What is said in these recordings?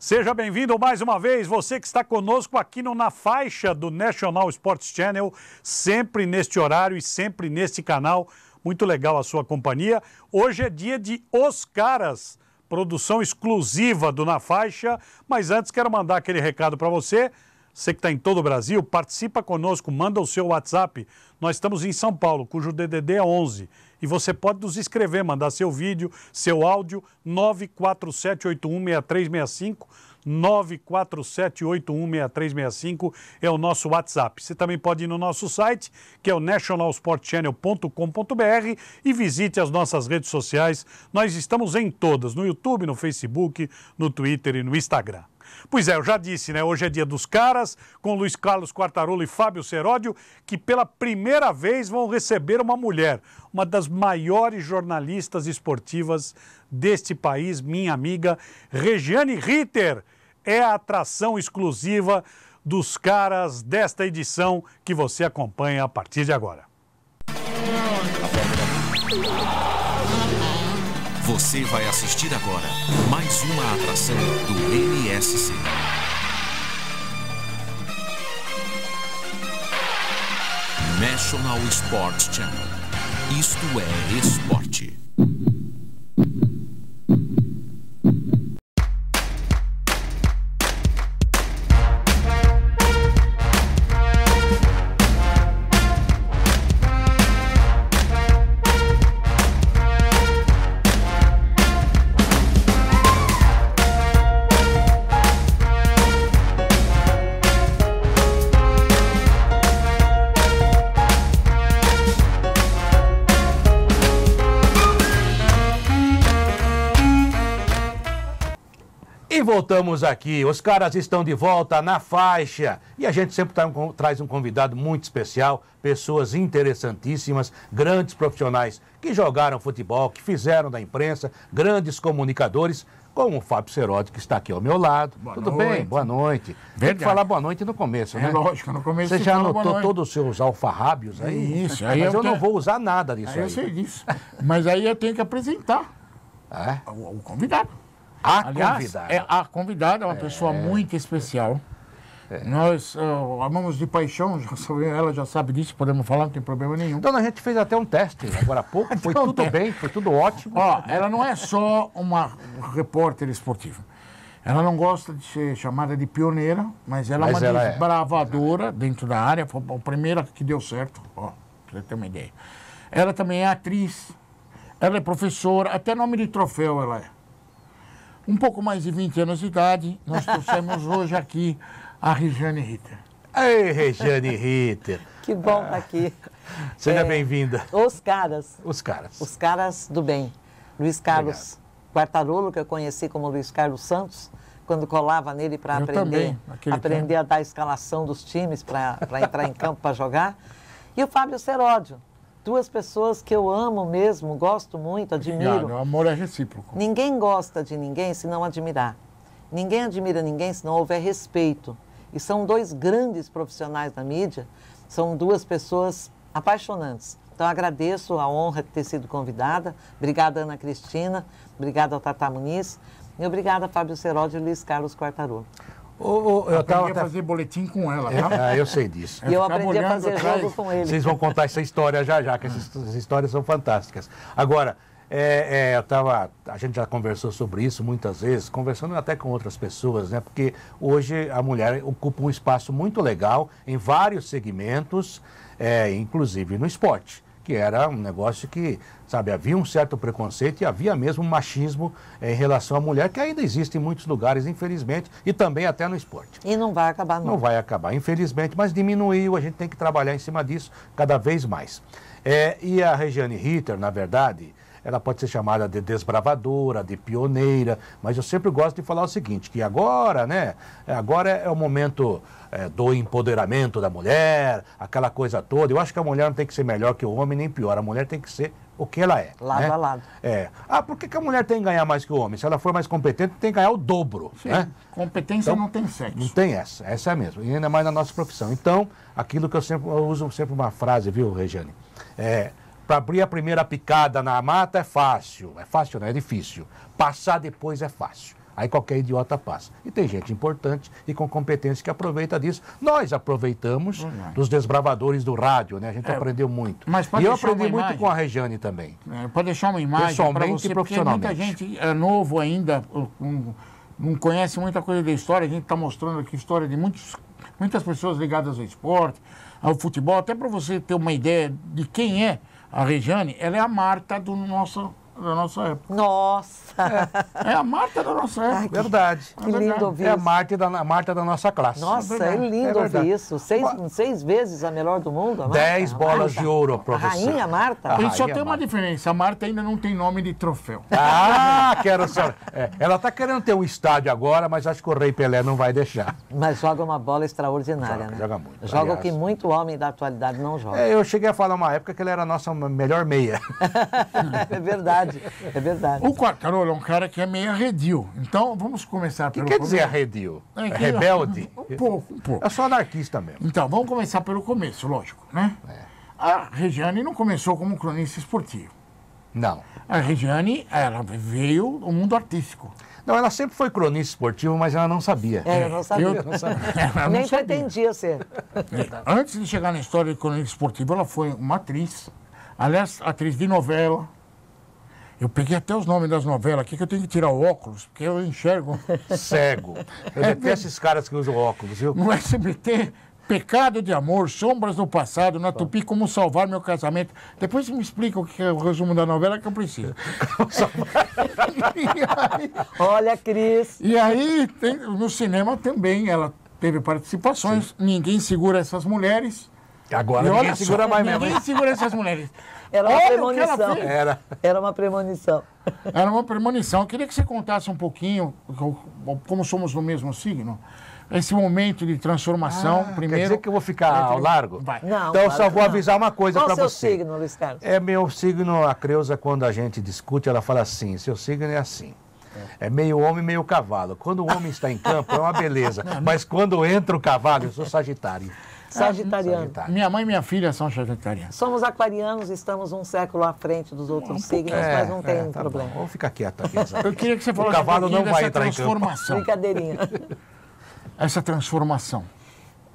Seja bem-vindo mais uma vez, você que está conosco aqui no Na Faixa do National Sports Channel, sempre neste horário e sempre neste canal. Muito legal a sua companhia. Hoje é dia de Os Caras, produção exclusiva do Na Faixa, mas antes quero mandar aquele recado para você. Você que está em todo o Brasil, participa conosco, manda o seu WhatsApp. Nós estamos em São Paulo, cujo DDD é 11. E você pode nos escrever, mandar seu vídeo, seu áudio, 947816365. 947816365 é o nosso WhatsApp. Você também pode ir no nosso site, que é o nationalsportchannel.com.br, e visite as nossas redes sociais. Nós estamos em todas, no YouTube, no Facebook, no Twitter e no Instagram. Pois é, eu já disse, né? Hoje é dia dos caras, com Luiz Carlos Quartarolo e Fábio Seródio, que pela primeira vez vão receber uma mulher, uma das maiores jornalistas esportivas deste país, minha amiga Regiane Ritter. É a atração exclusiva dos caras desta edição que você acompanha a partir de agora. Você vai assistir agora mais uma atração do NSC. National Sports Channel. Isto é esporte. E voltamos aqui, os caras estão de volta na faixa e a gente sempre traz um convidado muito especial, pessoas interessantíssimas, grandes profissionais que jogaram futebol, que fizeram da imprensa, grandes comunicadores, como o Fábio Seródio, que está aqui ao meu lado. Tudo bem? Boa noite. Tem que falar boa noite no começo, né? É lógico, no começo você já anotou todos os seus alfarrábios aí? Isso. Aí mas eu não vou usar nada disso aí. Eu sei disso. Mas aí eu tenho que apresentar o convidado. Aliás, a convidada é uma pessoa muito especial. Nós amamos de paixão, ela já sabe disso, podemos falar, não tem problema nenhum. Então a gente fez até um teste agora há pouco, foi tudo bem, foi tudo ótimo. Ó, ela não é só uma repórter esportiva. Ela não gosta de ser chamada de pioneira, mas ela é uma desbravadora dentro da área, foi a primeira que deu certo, ó, pra você ter uma ideia. Ela também é atriz, ela é professora, até nome de troféu ela é. Um pouco mais de 20 anos de idade, nós trouxemos hoje aqui a Regiane Ritter. Ei, Regiane Ritter. Que bom estar aqui. Seja bem-vinda. Os caras. Os caras. Os caras do bem. Luiz Carlos Quartarolo, que eu conheci como Luiz Carlos Santos, quando colava nele para aprender a dar a escalação dos times para entrar em campo para jogar. E o Fábio Seródio. Duas pessoas que eu amo mesmo, gosto muito, admiro. O amor é recíproco. Ninguém gosta de ninguém se não admirar. Ninguém admira ninguém se não houver respeito. E são dois grandes profissionais da mídia, são duas pessoas apaixonantes. Então agradeço a honra de ter sido convidada. Obrigada, Ana Cristina. Obrigada ao Tata Muniz. E obrigada, Fábio Seródio e Luiz Carlos Quartarolo. Eu aprendi a fazer boletim com ela, tá? Eu sei disso. E eu aprendi a fazer jogo com ele. Vocês vão contar essa história já, que essas histórias são fantásticas. Agora, a gente já conversou sobre isso muitas vezes, conversando até com outras pessoas, né? Porque hoje a mulher ocupa um espaço muito legal em vários segmentos, inclusive no esporte, que era um negócio que, sabe, havia um certo preconceito e havia mesmo um machismo em relação à mulher, que ainda existe em muitos lugares, infelizmente, e também até no esporte. E não vai acabar, não. Não vai acabar, infelizmente, mas diminuiu, a gente tem que trabalhar em cima disso cada vez mais. E a Regiane Ritter, na verdade, ela pode ser chamada de desbravadora, de pioneira, mas eu sempre gosto de falar o seguinte, que agora, né, agora é o momento do empoderamento da mulher, aquela coisa toda. Eu acho que a mulher não tem que ser melhor que o homem, nem pior. A mulher tem que ser o que ela é. Lado a lado. Por que a mulher tem que ganhar mais que o homem? Se ela for mais competente, tem que ganhar o dobro. Sim, né? Competência então, não tem sexo. Não tem essa é mesmo. E ainda mais na nossa profissão. Então, aquilo que eu uso sempre uma frase, viu, Regiane? Para abrir a primeira picada na mata é fácil. É fácil, não é difícil. Passar depois é fácil. Aí qualquer idiota passa. E tem gente importante e com competência que aproveita disso. Nós aproveitamos dos desbravadores do rádio, né? A gente aprendeu muito. Mas e eu aprendi muito com a Regiane também. Para deixar uma imagem para você, e profissionalmente. Muita gente é novo ainda, não conhece muita coisa da história. A gente está mostrando aqui a história de muitas pessoas ligadas ao esporte, ao futebol. Até para você ter uma ideia de quem é a Regiane, ela é a Marta da nossa época. Nossa! É a Marta da nossa época. Verdade. Que lindo ouvir É a isso. Marta da nossa classe. Nossa, é lindo ouvir isso. 6 vezes a melhor do mundo, a Marta. 10 bolas de ouro para A você. rainha Marta? A E só rainha tem uma Marta. diferença, a Marta ainda não tem nome de troféu. Ah, quero só. Ela está querendo ter um estádio agora, mas acho que o Rei Pelé não vai deixar. Mas joga uma bola extraordinária, né? Joga muito. Joga aliás. o que muito homem da atualidade não joga. Eu cheguei a falar uma época que ele era a nossa melhor meia. É verdade, é verdade. O Quartarolo é um cara que é meio arredio. Então, vamos começar O que pelo quer dizer começo. arredio? É que- Rebelde? Um pouco. Eu sou anarquista mesmo. Então, vamos começar pelo começo, lógico, né? A Regiane não começou como cronista esportivo. Não. A Regiane, ela veio do mundo artístico. Não, ela sempre foi cronista esportiva, mas ela não sabia. Eu não sabia. Ela não Nem sabia. pretendia ser. Antes de chegar na história de cronista esportivo, ela foi uma atriz. Aliás, atriz de novela. Eu peguei até os nomes das novelas aqui, que eu tenho que tirar o óculos, porque eu enxergo. Cego. Eu detesto esses caras que usam óculos, viu? No SBT, Pecado de Amor, Sombras do Passado, na Tupi, Como Salvar Meu Casamento. Depois você me explica o que é o resumo da novela que eu preciso. Olha, Cris. E aí, no cinema também, ela teve participações. Ninguém segura essas mulheres. Agora E ninguém olha segura só, mais mesmo. ninguém hein? segura essas mulheres. Era uma Olha o que ela premonição. fez. Era uma premonição. Era uma premonição. Eu queria que você contasse um pouquinho, como somos do mesmo signo, esse momento de transformação. Quer Primeiro. dizer que eu vou ficar ao largo? Vai. Não, Então eu claro só que vou não. avisar uma coisa Qual para o seu você. signo, Luiz Carlos? É meu signo, a Creuza, quando a gente discute, ela fala assim, seu signo é assim. É meio homem, meio cavalo. Quando o homem está em campo, é uma beleza. Mas quando entra o cavalo, eu sou Sagitário. Sagitariano. Minha mãe e minha filha são sagitarianas. Somos aquarianos, estamos um século à frente dos outros signos, mas não tem tá problema. bom. Vamos ficar quieto aqui. Eu queria que você falasse cavalo um pouquinho não vai dessa entrar em campo. transformação. Brincadeirinha. Essa transformação.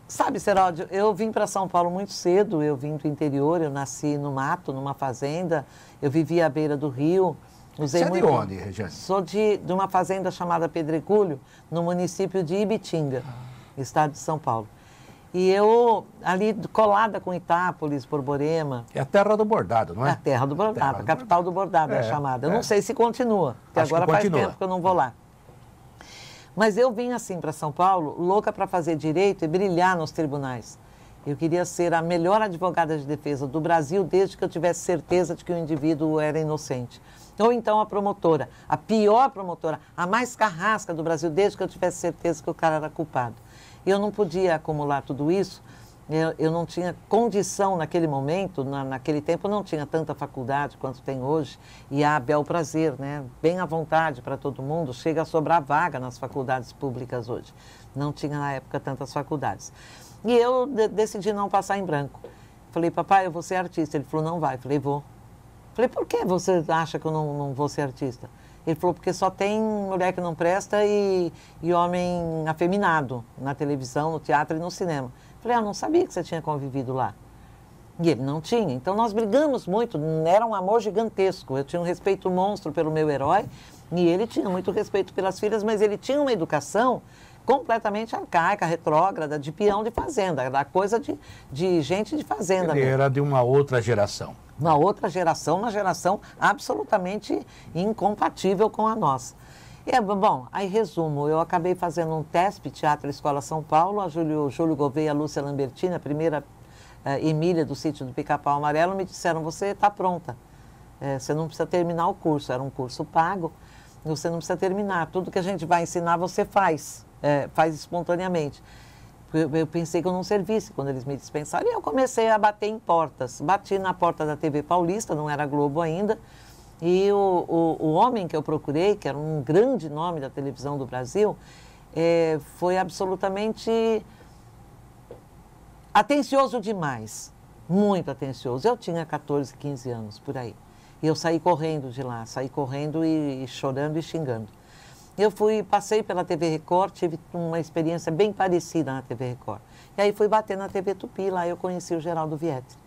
Sabe, Seródio, eu vim para São Paulo muito cedo, eu vim do interior, eu nasci no mato, numa fazenda, eu vivi à beira do rio. Você é de onde, Regiane? Sou de uma fazenda chamada Pedregulho, no município de Ibitinga, estado de São Paulo. E eu, ali colada com Itápolis, Borborema, É a terra do bordado, não a é? terra do bordado, a capital do bordado é chamada. Eu não sei se continua, porque Acho que agora faz continua. tempo que eu não vou lá. Mas eu vim assim para São Paulo, louca para fazer direito e brilhar nos tribunais. Eu queria ser a melhor advogada de defesa do Brasil desde que eu tivesse certeza de que o indivíduo era inocente. Ou então a promotora, a pior promotora, a mais carrasca do Brasil, desde que eu tivesse certeza que o cara era culpado. E eu não podia acumular tudo isso, eu não tinha condição naquele momento, naquele tempo eu não tinha tanta faculdade quanto tem hoje, e há bel prazer, né? Bem à vontade para todo mundo, chega a sobrar vaga nas faculdades públicas hoje. Não tinha na época tantas faculdades. E eu decidi não passar em branco. Falei, papai, eu vou ser artista. Ele falou, não vai. Falei, vou. Falei, por que você acha que eu não vou ser artista? Ele falou, porque só tem mulher que não presta e homem afeminado na televisão, no teatro e no cinema. Falei, eu não sabia que você tinha convivido lá. E ele não tinha. Então nós brigamos muito, era um amor gigantesco. Eu tinha um respeito monstro pelo meu herói e ele tinha muito respeito pelas filhas, mas ele tinha uma educação completamente arcaica, retrógrada, de peão de fazenda, da coisa de gente de fazenda Ele mesmo. era de uma outra geração. Uma outra geração, uma geração absolutamente incompatível com a nossa. E, bom, aí resumo, eu acabei fazendo um TESP, Teatro Escola São Paulo, a Júlio Gouveia e a Lúcia Lambertini, a primeira Emília do sítio do Pica-Pau Amarelo, me disseram, você está pronta, você não precisa terminar o curso, era um curso pago, você não precisa terminar, tudo que a gente vai ensinar você faz espontaneamente. Eu pensei que eu não servisse quando eles me dispensaram. E eu comecei a bater em portas. Bati na porta da TV Paulista, não era Globo ainda. E o homem que eu procurei, que era um grande nome da televisão do Brasil, foi absolutamente atencioso demais. Muito atencioso. Eu tinha 14, 15 anos, por aí. E eu saí correndo de lá, saí correndo e chorando e xingando. Eu passei pela TV Record, tive uma experiência bem parecida na TV Record. E aí fui bater na TV Tupi, lá eu conheci o Geraldo Vietra.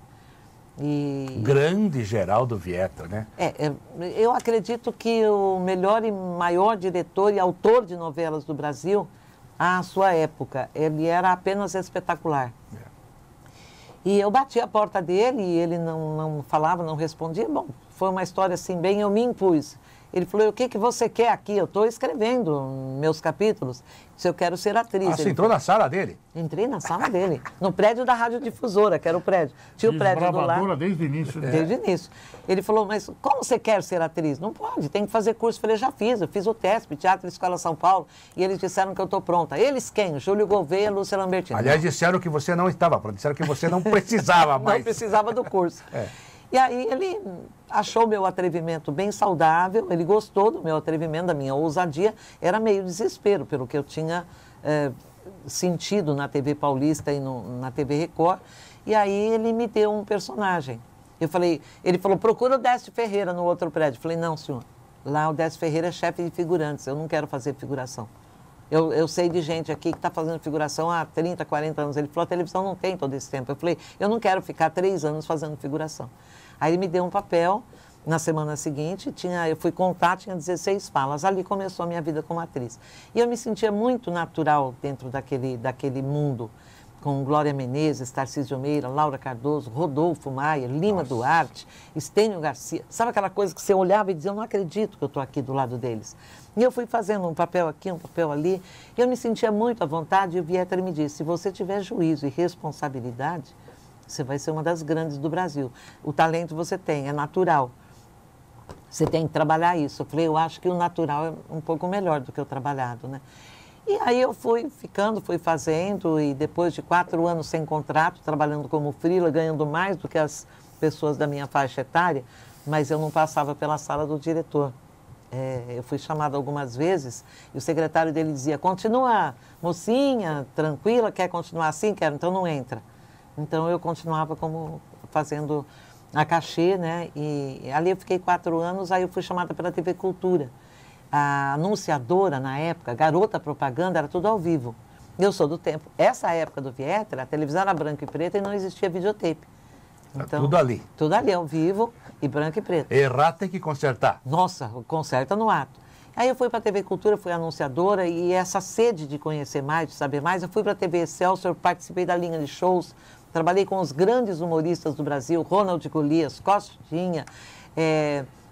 Grande Geraldo Vietra, né? Eu acredito que o melhor e maior diretor e autor de novelas do Brasil, à sua época, ele era apenas espetacular. E eu bati a porta dele e ele não falava, não respondia. Bom, foi uma história assim, bem, eu me impus. Ele falou, o que você quer aqui? Eu estou escrevendo meus capítulos, se eu quero ser atriz. Você entrou na sala dele? Entrei na sala dele, no prédio da Radiodifusora, que era o prédio. Tinha o prédio do lado. Desde o início. Desde o início. Ele falou, mas como você quer ser atriz? Não pode, tem que fazer curso. Eu falei, já fiz, eu fiz o TESP, Teatro Escola São Paulo, e eles disseram que eu estou pronta. Eles quem? Júlio Gouveia e Lúcia Lambertini. Aliás, disseram que você não estava pronta, disseram que você não precisava mais. Não precisava do curso. E aí ele achou meu atrevimento bem saudável, ele gostou do meu atrevimento, da minha ousadia. Era meio desespero pelo que eu tinha sentido na TV Paulista e na TV Record. E aí ele me deu um personagem. Ele falou, procura o Décio Ferreira no outro prédio. Eu falei, não, senhor, lá o Décio Ferreira é chefe de figurantes, eu não quero fazer figuração. Eu sei de gente aqui que está fazendo figuração há 30, 40 anos. Ele falou, a televisão não tem todo esse tempo. Eu falei, eu não quero ficar 3 anos fazendo figuração. Aí ele me deu um papel, na semana seguinte, eu fui contar, tinha 16 falas. Ali começou a minha vida como atriz. E eu me sentia muito natural dentro daquele mundo, com Glória Menezes, Tarcísio Meira, Laura Cardoso, Rodolfo Maia, Lima Duarte, Estênio Garcia. Sabe aquela coisa que você olhava e dizia, eu não acredito que eu estou aqui do lado deles. E eu fui fazendo um papel aqui, um papel ali, e eu me sentia muito à vontade, e o Vietra me disse, se você tiver juízo e responsabilidade, você vai ser uma das grandes do Brasil. O talento você tem, é natural. Você tem que trabalhar isso. Eu falei, eu acho que o natural é um pouco melhor do que o trabalhado, né? E aí eu fui fazendo, e depois de 4 anos sem contrato, trabalhando como freela, ganhando mais do que as pessoas da minha faixa etária, mas eu não passava pela sala do diretor. Eu fui chamada algumas vezes e o secretário dele dizia, continua, mocinha, tranquila, quer continuar assim? Quero, então não entra. Então eu continuava fazendo a cachê, né? E ali eu fiquei 4 anos, aí eu fui chamada pela TV Cultura. A anunciadora, na época, garota propaganda, era tudo ao vivo. Eu sou do tempo. Essa época do Vietra, a televisão era branco e preto e não existia videotape. Então, tudo ali. Tudo ali, ao vivo e branco e preto. Errar tem que consertar. Nossa, conserta no ato. Aí eu fui para a TV Cultura, fui anunciadora, e essa sede de conhecer mais, de saber mais, eu fui para a TV Excelsior, participei da linha de shows, trabalhei com os grandes humoristas do Brasil, Ronald Golias, Costinha,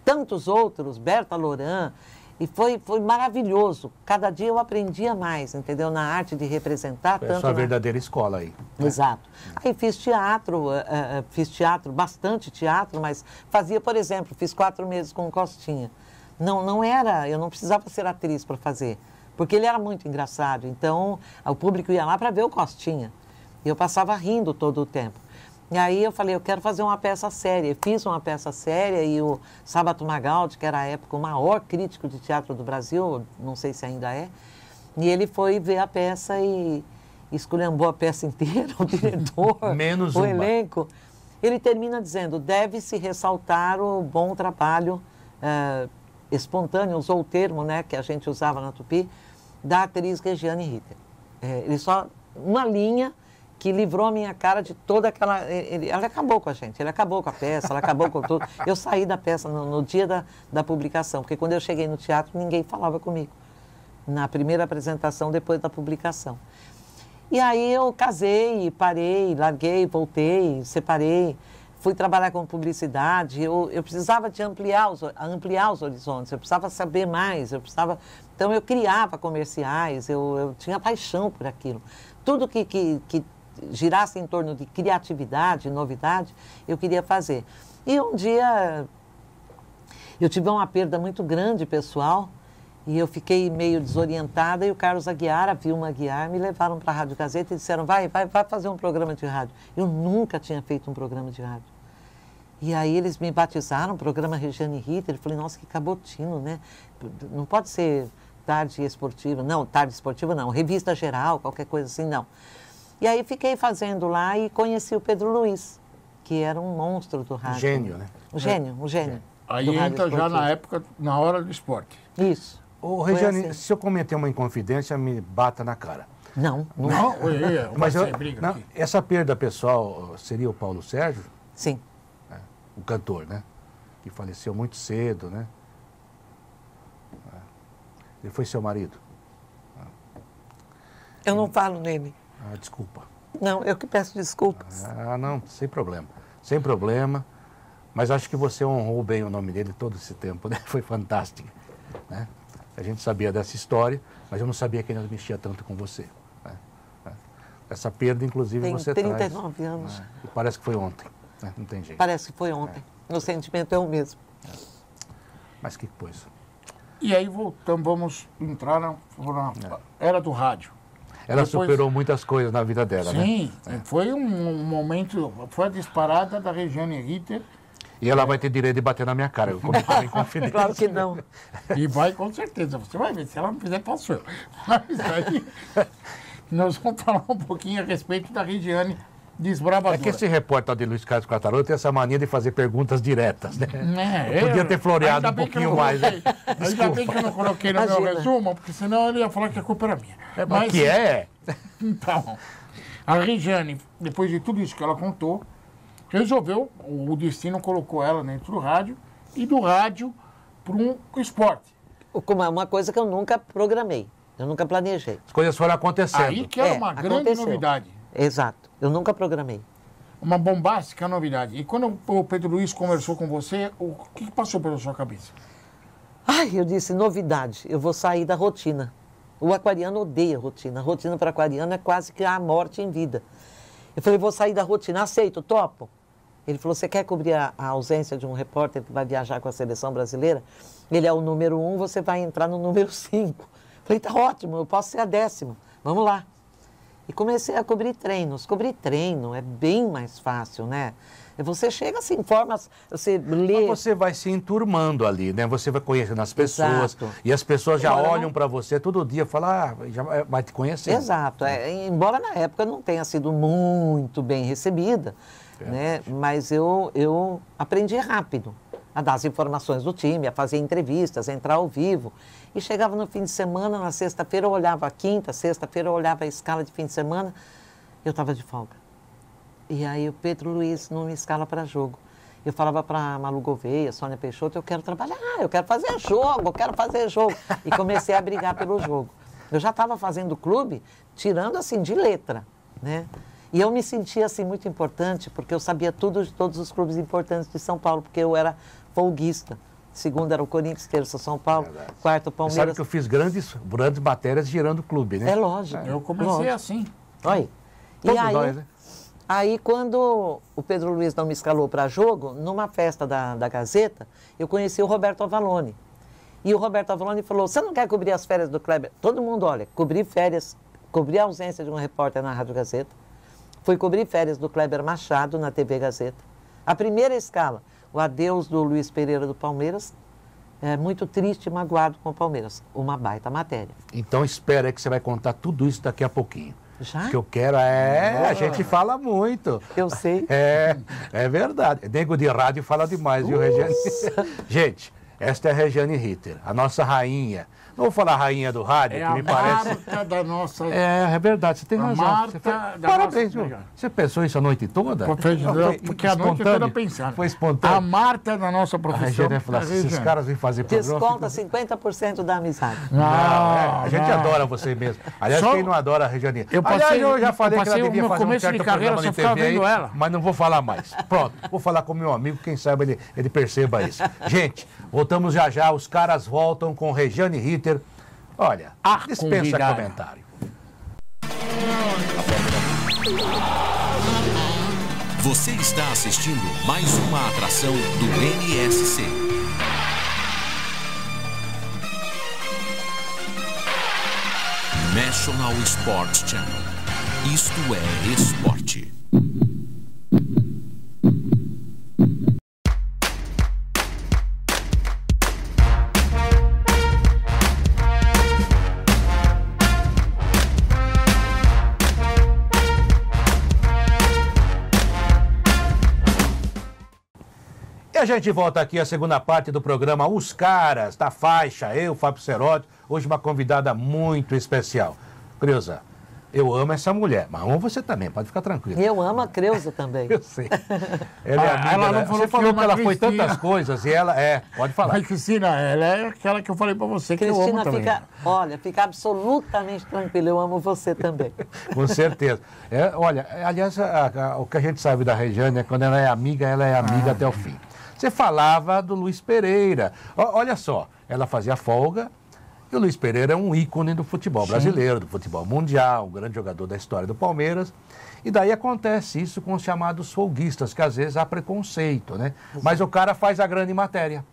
tantos outros, Berta Loran, e foi maravilhoso. Cada dia eu aprendia mais, entendeu? Na arte de representar. É a sua verdadeira escola aí. Exato. Aí fiz teatro, bastante teatro, mas fazia, por exemplo, fiz 4 meses com o Costinha. Eu não precisava ser atriz para fazer, porque ele era muito engraçado. Então, o público ia lá para ver o Costinha. E eu passava rindo todo o tempo. E aí eu falei, eu quero fazer uma peça séria. Eu fiz uma peça séria e o Sábato Magaldi, que era à época o maior crítico de teatro do Brasil, não sei se ainda é, e ele foi ver a peça e esculhambou a peça inteira, o diretor, o elenco. Ele termina dizendo, deve-se ressaltar o bom trabalho espontâneo, usou o termo, né, que a gente usava na Tupi, da atriz Regiane Ritter. Ele só, uma linha que livrou a minha cara de toda aquela... Ela acabou com a gente, ele acabou com a peça, ela acabou com tudo. Eu saí da peça no dia da publicação, porque quando eu cheguei no teatro, ninguém falava comigo. Na primeira apresentação, depois da publicação. E aí eu casei, parei, larguei, voltei, separei, fui trabalhar com publicidade, eu precisava de ampliar os horizontes, eu precisava saber mais, Então eu criava comerciais, eu tinha paixão por aquilo. Tudo que girasse em torno de criatividade, novidade, eu queria fazer. E um dia eu tive uma perda muito grande pessoal e eu fiquei meio desorientada e o Carlos Aguiar, a Vilma Aguiar, me levaram para a Rádio Gazeta e disseram, vai fazer um programa de rádio. Eu nunca tinha feito um programa de rádio. E aí eles me batizaram, programa Regiane Ritter, eu falei, nossa, que cabotino, né? Não pode ser tarde esportiva, não, revista geral, qualquer coisa assim, não. E aí fiquei fazendo lá e conheci o Pedro Luiz, que era um monstro do rádio. Gênio, né? Um gênio. Aí entra já na época, na hora do esporte. Isso. Ô, Regiane, se eu cometer uma inconfidência, me bata na cara. Não. Mas essa perda pessoal seria o Paulo Sérgio? Sim. O cantor, né? Que faleceu muito cedo, né? Ele foi seu marido? Eu não falo nele. Desculpa. Não, eu que peço desculpas. Não, sem problema. Sem problema. Mas acho que você honrou bem o nome dele todo esse tempo, né? Foi fantástico, né? A gente sabia dessa história, mas eu não sabia que ele mexia tanto com você. Né? Essa perda, inclusive, você traz. Tem 39 anos. E parece que foi ontem, né? Não tem jeito. Parece que foi ontem. O sentimento é o mesmo. Mas que coisa. E aí voltamos, vamos entrar na era do rádio. Ela superou muitas coisas na vida dela, né? Sim, foi um momento, foi a disparada da Regiane Ritter. E ela vai ter direito de bater na minha cara, eu cometi em confidência. Claro que não. E vai com certeza, você vai ver, se ela não fizer, posso eu. Mas aí, nós vamos falar um pouquinho a respeito da Regiane desbravadora. É que esse repórter de Luiz Carlos Quartarolo tem essa mania de fazer perguntas diretas, né? Podia ter floreado um pouquinho mais. Ainda bem que eu não coloquei no meu resumo, porque senão ele ia falar que a culpa era minha. Mas que é? Então, a Regiane, depois de tudo isso que ela contou, resolveu, o destino colocou ela dentro do rádio, e do rádio para um esporte. Uma coisa que eu nunca programei, eu nunca planejei. As coisas foram acontecendo. Aí que era uma grande novidade. Exato, eu nunca programei. Uma bombástica novidade. E quando o Pedro Luiz conversou com você, o que passou pela sua cabeça? Eu disse, novidade, eu vou sair da rotina. O aquariano odeia rotina. Rotina para aquariano é quase que a morte em vida. Eu falei, vou sair da rotina, aceito, topo. Ele falou, você quer cobrir a ausência de um repórter que vai viajar com a seleção brasileira? Ele é o número 1, você vai entrar no número 5. Falei, tá ótimo, eu posso ser a 10ª. Vamos lá. E comecei a cobrir treinos. Cobrir treino é bem mais fácil, né? Você chega, se informa, você lê... Mas você vai se enturmando ali, né? Você vai conhecendo as pessoas. Exato. E as pessoas já olham para você todo dia e falam, já vai te conhecer. Exato. Embora na época não tenha sido muito bem recebida, né? Mas eu aprendi rápido a dar as informações do time, a fazer entrevistas, a entrar ao vivo. E chegava no fim de semana, na sexta-feira eu olhava a quinta, sexta-feira eu olhava a escala de fim de semana, eu estava de folga. E aí o Pedro Luiz não me escala para jogo. Eu falava para Malu Gouveia, Sônia Peixoto, eu quero trabalhar, eu quero fazer jogo. E comecei a brigar pelo jogo. Eu já estava fazendo clube, tirando assim de letra, né? E eu me sentia assim muito importante, porque eu sabia tudo de todos os clubes importantes de São Paulo, porque eu era folguista. Segundo era o Corinthians, terça São Paulo, quarto o Palmeiras. Você sabe que eu fiz grandes matérias girando o clube, né? É lógico. Eu comecei assim. Olha. Todos nós, né? Aí, quando o Pedro Luiz não me escalou para jogo, numa festa da Gazeta, eu conheci o Roberto Avalone. E o Roberto Avalone falou, você não quer cobrir as férias do Kleber? Todo mundo, olha, cobrir férias, cobrir a ausência de um repórter na Rádio Gazeta. Fui cobrir férias do Kleber Machado na TV Gazeta. A primeira escala, o adeus do Luiz Pereira do Palmeiras, muito triste e magoado com o Palmeiras. Uma baita matéria. Então espera aí que você vai contar tudo isso daqui a pouquinho. Já? O que eu quero a gente fala muito. Eu sei. É verdade. Nego de rádio fala demais, viu, Regiane? Gente, esta é a Regiane Ritter, a nossa rainha. Não vou falar rainha do rádio, que me parece... Marta da nossa... É verdade, você tem razão. Marta da Parabéns, nossa... viu? Você pensou isso a noite toda? Porque a noite toda pensando. Foi espontâneo. A Marta da nossa profissão... A falar, esses caras vêm fazer programa... Desconta 50% da amizade. A gente adora você mesmo. Aliás, quem não adora a Regiane? Aliás, eu já falei que ela devia fazer um certo programa de de TV aí, mas não vou falar mais. Pronto, vou falar com meu amigo, quem sabe ele perceba isso. Gente, voltamos já. Os caras voltam com Regiane Ritter. Olha, dispensa comentário. Você está assistindo mais uma atração do NSC. National Sports Channel. Isto é esporte. E a gente volta aqui à segunda parte do programa Os Caras, da faixa, eu, Fábio Cerotti, hoje uma convidada muito especial. Creuza, eu amo essa mulher, mas amo você também, pode ficar tranquilo. Eu amo a Creuza também. Eu sei. Ela é amiga, ela não né? falou Você falou que ela foi Cristina. tantas coisas e ela pode falar. Mas, Cristina, ela é aquela que eu falei pra você que eu amo Cristina, também. fica absolutamente tranquila, eu amo você também. Com certeza. Olha, aliás, o que a gente sabe da Regiane é quando ela é amiga até o fim. Você falava do Luiz Pereira. Olha só, ela fazia folga e o Luiz Pereira é um ícone do futebol brasileiro, do futebol mundial, um grande jogador da história do Palmeiras. E daí acontece isso com os chamados folguistas, que às vezes há preconceito, né? Mas o cara faz a grande matéria.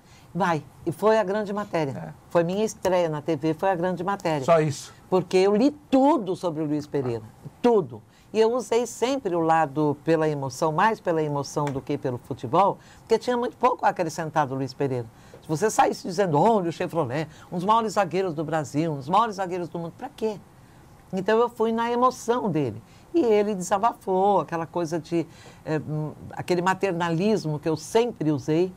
E foi a grande matéria. Foi minha estreia na TV, foi a grande matéria. Só isso. Porque eu li tudo sobre o Luiz Pereira, tudo. E eu usei sempre o lado pela emoção, mais pela emoção do que pelo futebol, porque tinha muito pouco a acrescentar do Luiz Pereira. Se você saísse dizendo, olha o Chevrolet, um dos maiores zagueiros do Brasil, um dos maiores zagueiros do mundo, para quê? Então eu fui na emoção dele. E ele desabafou, aquela coisa de, aquele maternalismo que eu sempre usei,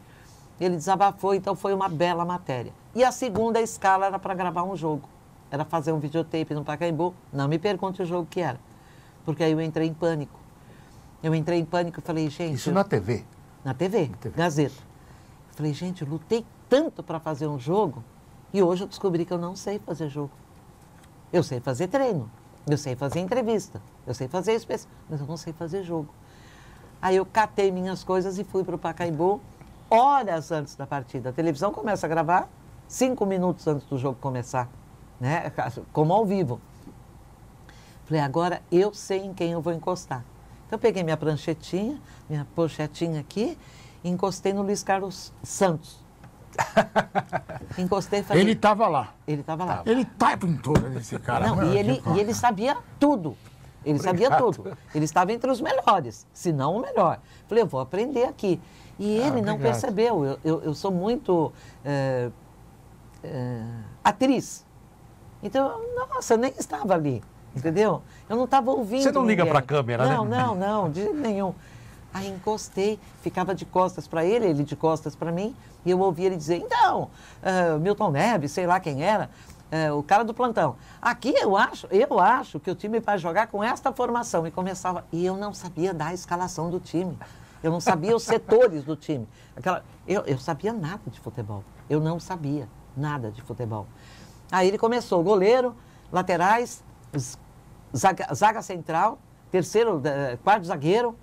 ele desabafou, então foi uma bela matéria. E a segunda escala era para gravar um jogo, era fazer um videotape no Pacaembu, não me pergunte o jogo que era, porque aí eu entrei em pânico. Eu entrei em pânico e falei, gente... Isso na TV? Na TV, Gazeta. Eu falei, gente, eu lutei tanto para fazer um jogo e hoje eu descobri que eu não sei fazer jogo. Eu sei fazer treino, eu sei fazer entrevista, eu sei fazer especial, mas eu não sei fazer jogo. Aí eu catei minhas coisas e fui para o Pacaembu horas antes da partida. A televisão começa a gravar 5 minutos antes do jogo começar, né? Como ao vivo. Falei, agora eu sei em quem eu vou encostar. Então eu peguei minha pranchetinha, minha pochetinha aqui, e encostei no Luiz Carlos Santos. Encostei e falei... Ele estava lá. Ele estava lá. Ele tá em pintura desse cara. Não, e ele sabia tudo. Ele sabia tudo. Ele estava entre os melhores, se não o melhor. Falei, eu vou aprender aqui. E ele não percebeu. Eu sou muito atriz. Então, nossa, eu nem estava ali, entendeu? Eu não estava ouvindo. Você não liga ninguém. para a câmera, não, né? Não, de jeito nenhum. Aí encostei, ficava de costas para ele, ele de costas para mim, e eu ouvia ele dizer, então, Milton Neves, sei lá quem era, o cara do plantão. Aqui eu acho que o time vai jogar com esta formação. E começava, e eu não sabia dar a escalação do time. Eu não sabia os setores do time. Eu sabia nada de futebol. Eu não sabia nada de futebol. Aí ele começou, goleiro, laterais, zaga central, terceiro, quarto zagueiro,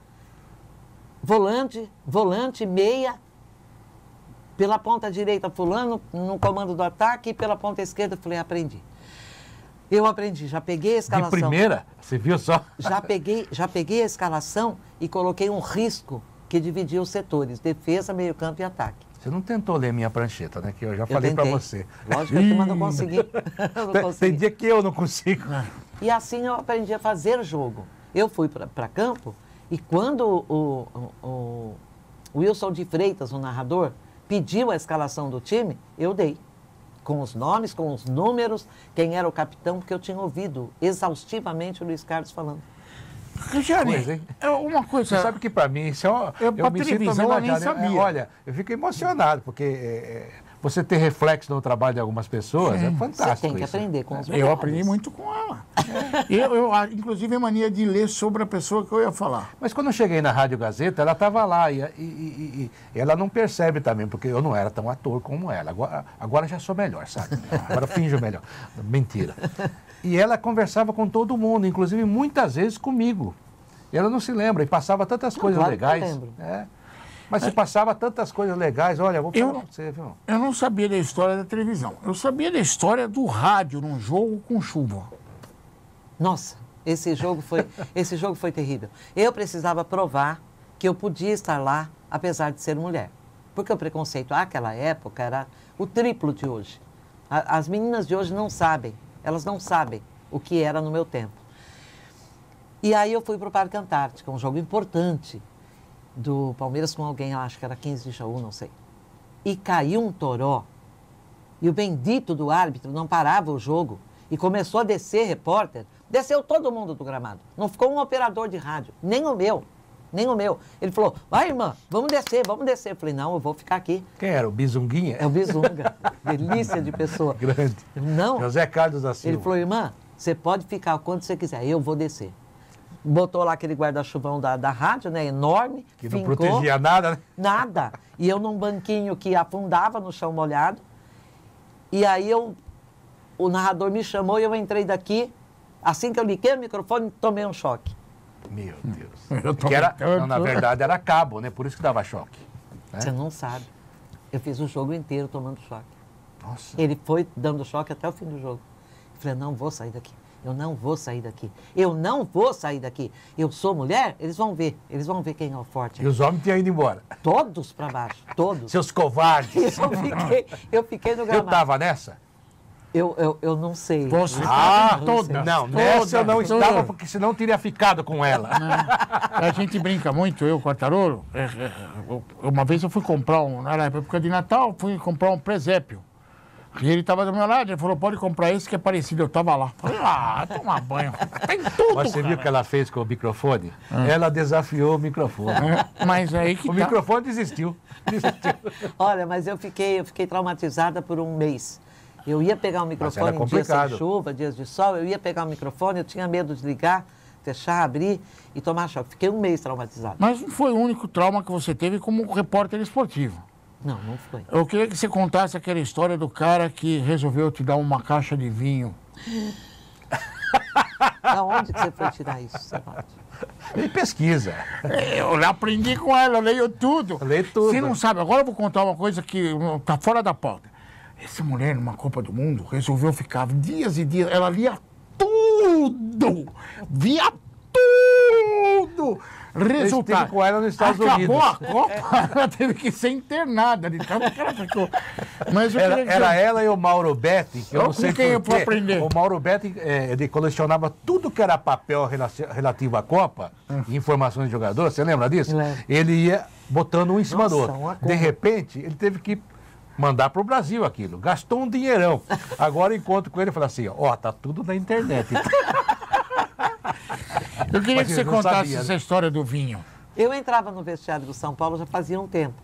volante, meia, pela ponta direita fulano, no comando do ataque, e pela ponta esquerda, eu falei, aprendi. Eu aprendi, já peguei a escalação. De primeira? Você viu só? Já peguei a escalação e coloquei um risco que dividia os setores, defesa, meio campo e ataque. Você não tentou ler minha prancheta, né? Que eu já falei para você. Lógico que eu não consegui. Tem dia que eu não consigo. E assim eu aprendi a fazer jogo. Eu fui para campo e quando o Wilson de Freitas, o narrador, pediu a escalação do time, eu dei. Com os nomes, com os números, quem era o capitão, porque eu tinha ouvido exaustivamente o Luiz Carlos falando. Regiane, uma coisa... Você sabe que para mim, isso eu me sinto homenageado. Olha, eu fico emocionado, porque você ter reflexo no trabalho de algumas pessoas é fantástico. Você tem que aprender com os melhores. Eu aprendi muito com ela. Eu, inclusive, a mania de ler sobre a pessoa que eu ia falar. Mas quando eu cheguei na Rádio Gazeta, ela estava lá e ela não percebe também, porque eu não era tão ator como ela. Agora já sou melhor, sabe? Agora finjo melhor. Mentira. E ela conversava com todo mundo, inclusive muitas vezes comigo. E ela não se lembra, e passava tantas coisas claro legais. Que eu lembro. Mas se passava tantas coisas legais, olha, vou falar pra você, viu? Eu não sabia da história da televisão. Eu sabia da história do rádio num jogo com chuva. Nossa, esse jogo foi terrível. Eu precisava provar que eu podia estar lá, apesar de ser mulher. Porque o preconceito naquela época era o triplo de hoje. As meninas de hoje não sabem. Elas não sabem o que era no meu tempo. E aí eu fui para o Parque Antártica, um jogo importante do Palmeiras com alguém, acho que era 15 de Jaú, não sei. E caiu um toró. E o bendito do árbitro não parava o jogo. E começou a descer repórter. Desceu todo mundo do gramado. Não ficou um operador de rádio, nem o meu. nem o meu. Ele falou, vai, irmã, vamos descer, vamos descer. Eu falei, não, eu vou ficar aqui. Quem era? O Bizunguinha? É o Bizunga. Delícia de pessoa. Grande. Não. José Carlos da Silva. Ele falou, irmã, você pode ficar quando você quiser, eu vou descer. Botou lá aquele guarda-chuvão da rádio, né, enorme. Que não protegia nada, né? Nada. E eu num banquinho que afundava no chão molhado. E aí o narrador me chamou e eu entrei daqui. Assim que eu liguei o microfone, tomei um choque. Meu Deus. Não, na verdade era cabo, né? Por isso que dava choque. Né? Você não sabe. Eu fiz o jogo inteiro tomando choque. Nossa. Ele foi dando choque até o fim do jogo. Eu falei, não vou sair daqui. Eu não vou sair daqui. Eu não vou sair daqui. Eu sou mulher, eles vão ver. Eles vão ver quem é o forte. E os homens tinham ido embora. Todos para baixo, todos. Seus covardes. Eu fiquei no gramado. Eu tava nessa? Eu não sei. Você Não, nessa eu não estava, porque senão eu teria ficado com ela. A gente brinca muito, eu, Quartarolo. Uma vez eu fui comprar na época de Natal, fui comprar um presépio. E ele estava do meu lado, ele falou, pode comprar esse que é parecido. Eu estava lá. Falei, toma banho. Tem tudo, Mas você viu o que ela fez com o microfone? Ela desafiou o microfone. Mas aí que o microfone desistiu. Olha, mas eu fiquei traumatizada por um mês. Eu ia pegar o microfone em dias sem chuva, dias de sol, eu ia pegar o microfone, eu tinha medo de ligar, fechar, abrir e tomar choque. Fiquei um mês traumatizada. Mas não foi o único trauma que você teve como repórter esportivo. Não, não foi. Eu queria que você contasse aquela história do cara que resolveu te dar uma caixa de vinho. Da onde que você foi tirar isso, Sebastião? Ele pesquisa. Eu aprendi com ela, eu leio tudo. Eu leio tudo. Você não sabe, agora eu vou contar uma coisa que tá fora da pauta. Essa mulher, numa Copa do Mundo, resolveu ficar dias e dias, ela lia tudo! Via tudo! Resultado. Eu estive com ela nos Estados Acabou Unidos. a Copa, ela teve que ser internada. De tanto que ela ficou. Mas eu queria era ela e o Mauro Betti, que eu não sei quem eu por vou quê. aprender. O Mauro Betti, ele colecionava tudo que era papel relativo à Copa, informações de jogador, você lembra disso? Ele ia botando um em cima do outro. De repente, ele teve que mandar para o Brasil aquilo. Gastou um dinheirão. Agora eu encontro com ele e falo assim, tá tudo na internet. Eu queria que você contasse essa história do vinho. Eu entrava no vestiário do São Paulo já fazia um tempo,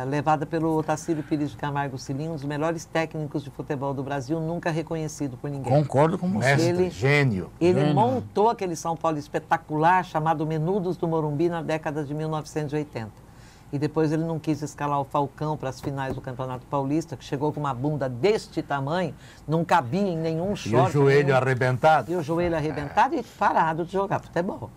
levada pelo Otacílio Pires de Camargo Cilinho, um dos melhores técnicos de futebol do Brasil, nunca reconhecido por ninguém. Concordo com você. Mestre, gênio. Ele montou aquele São Paulo espetacular chamado Menudos do Morumbi na década de 1980. E depois ele não quis escalar o Falcão para as finais do Campeonato Paulista, que chegou com uma bunda deste tamanho, não cabia em nenhum short. E o joelho arrebentado. E o joelho arrebentado e parado de jogar futebol.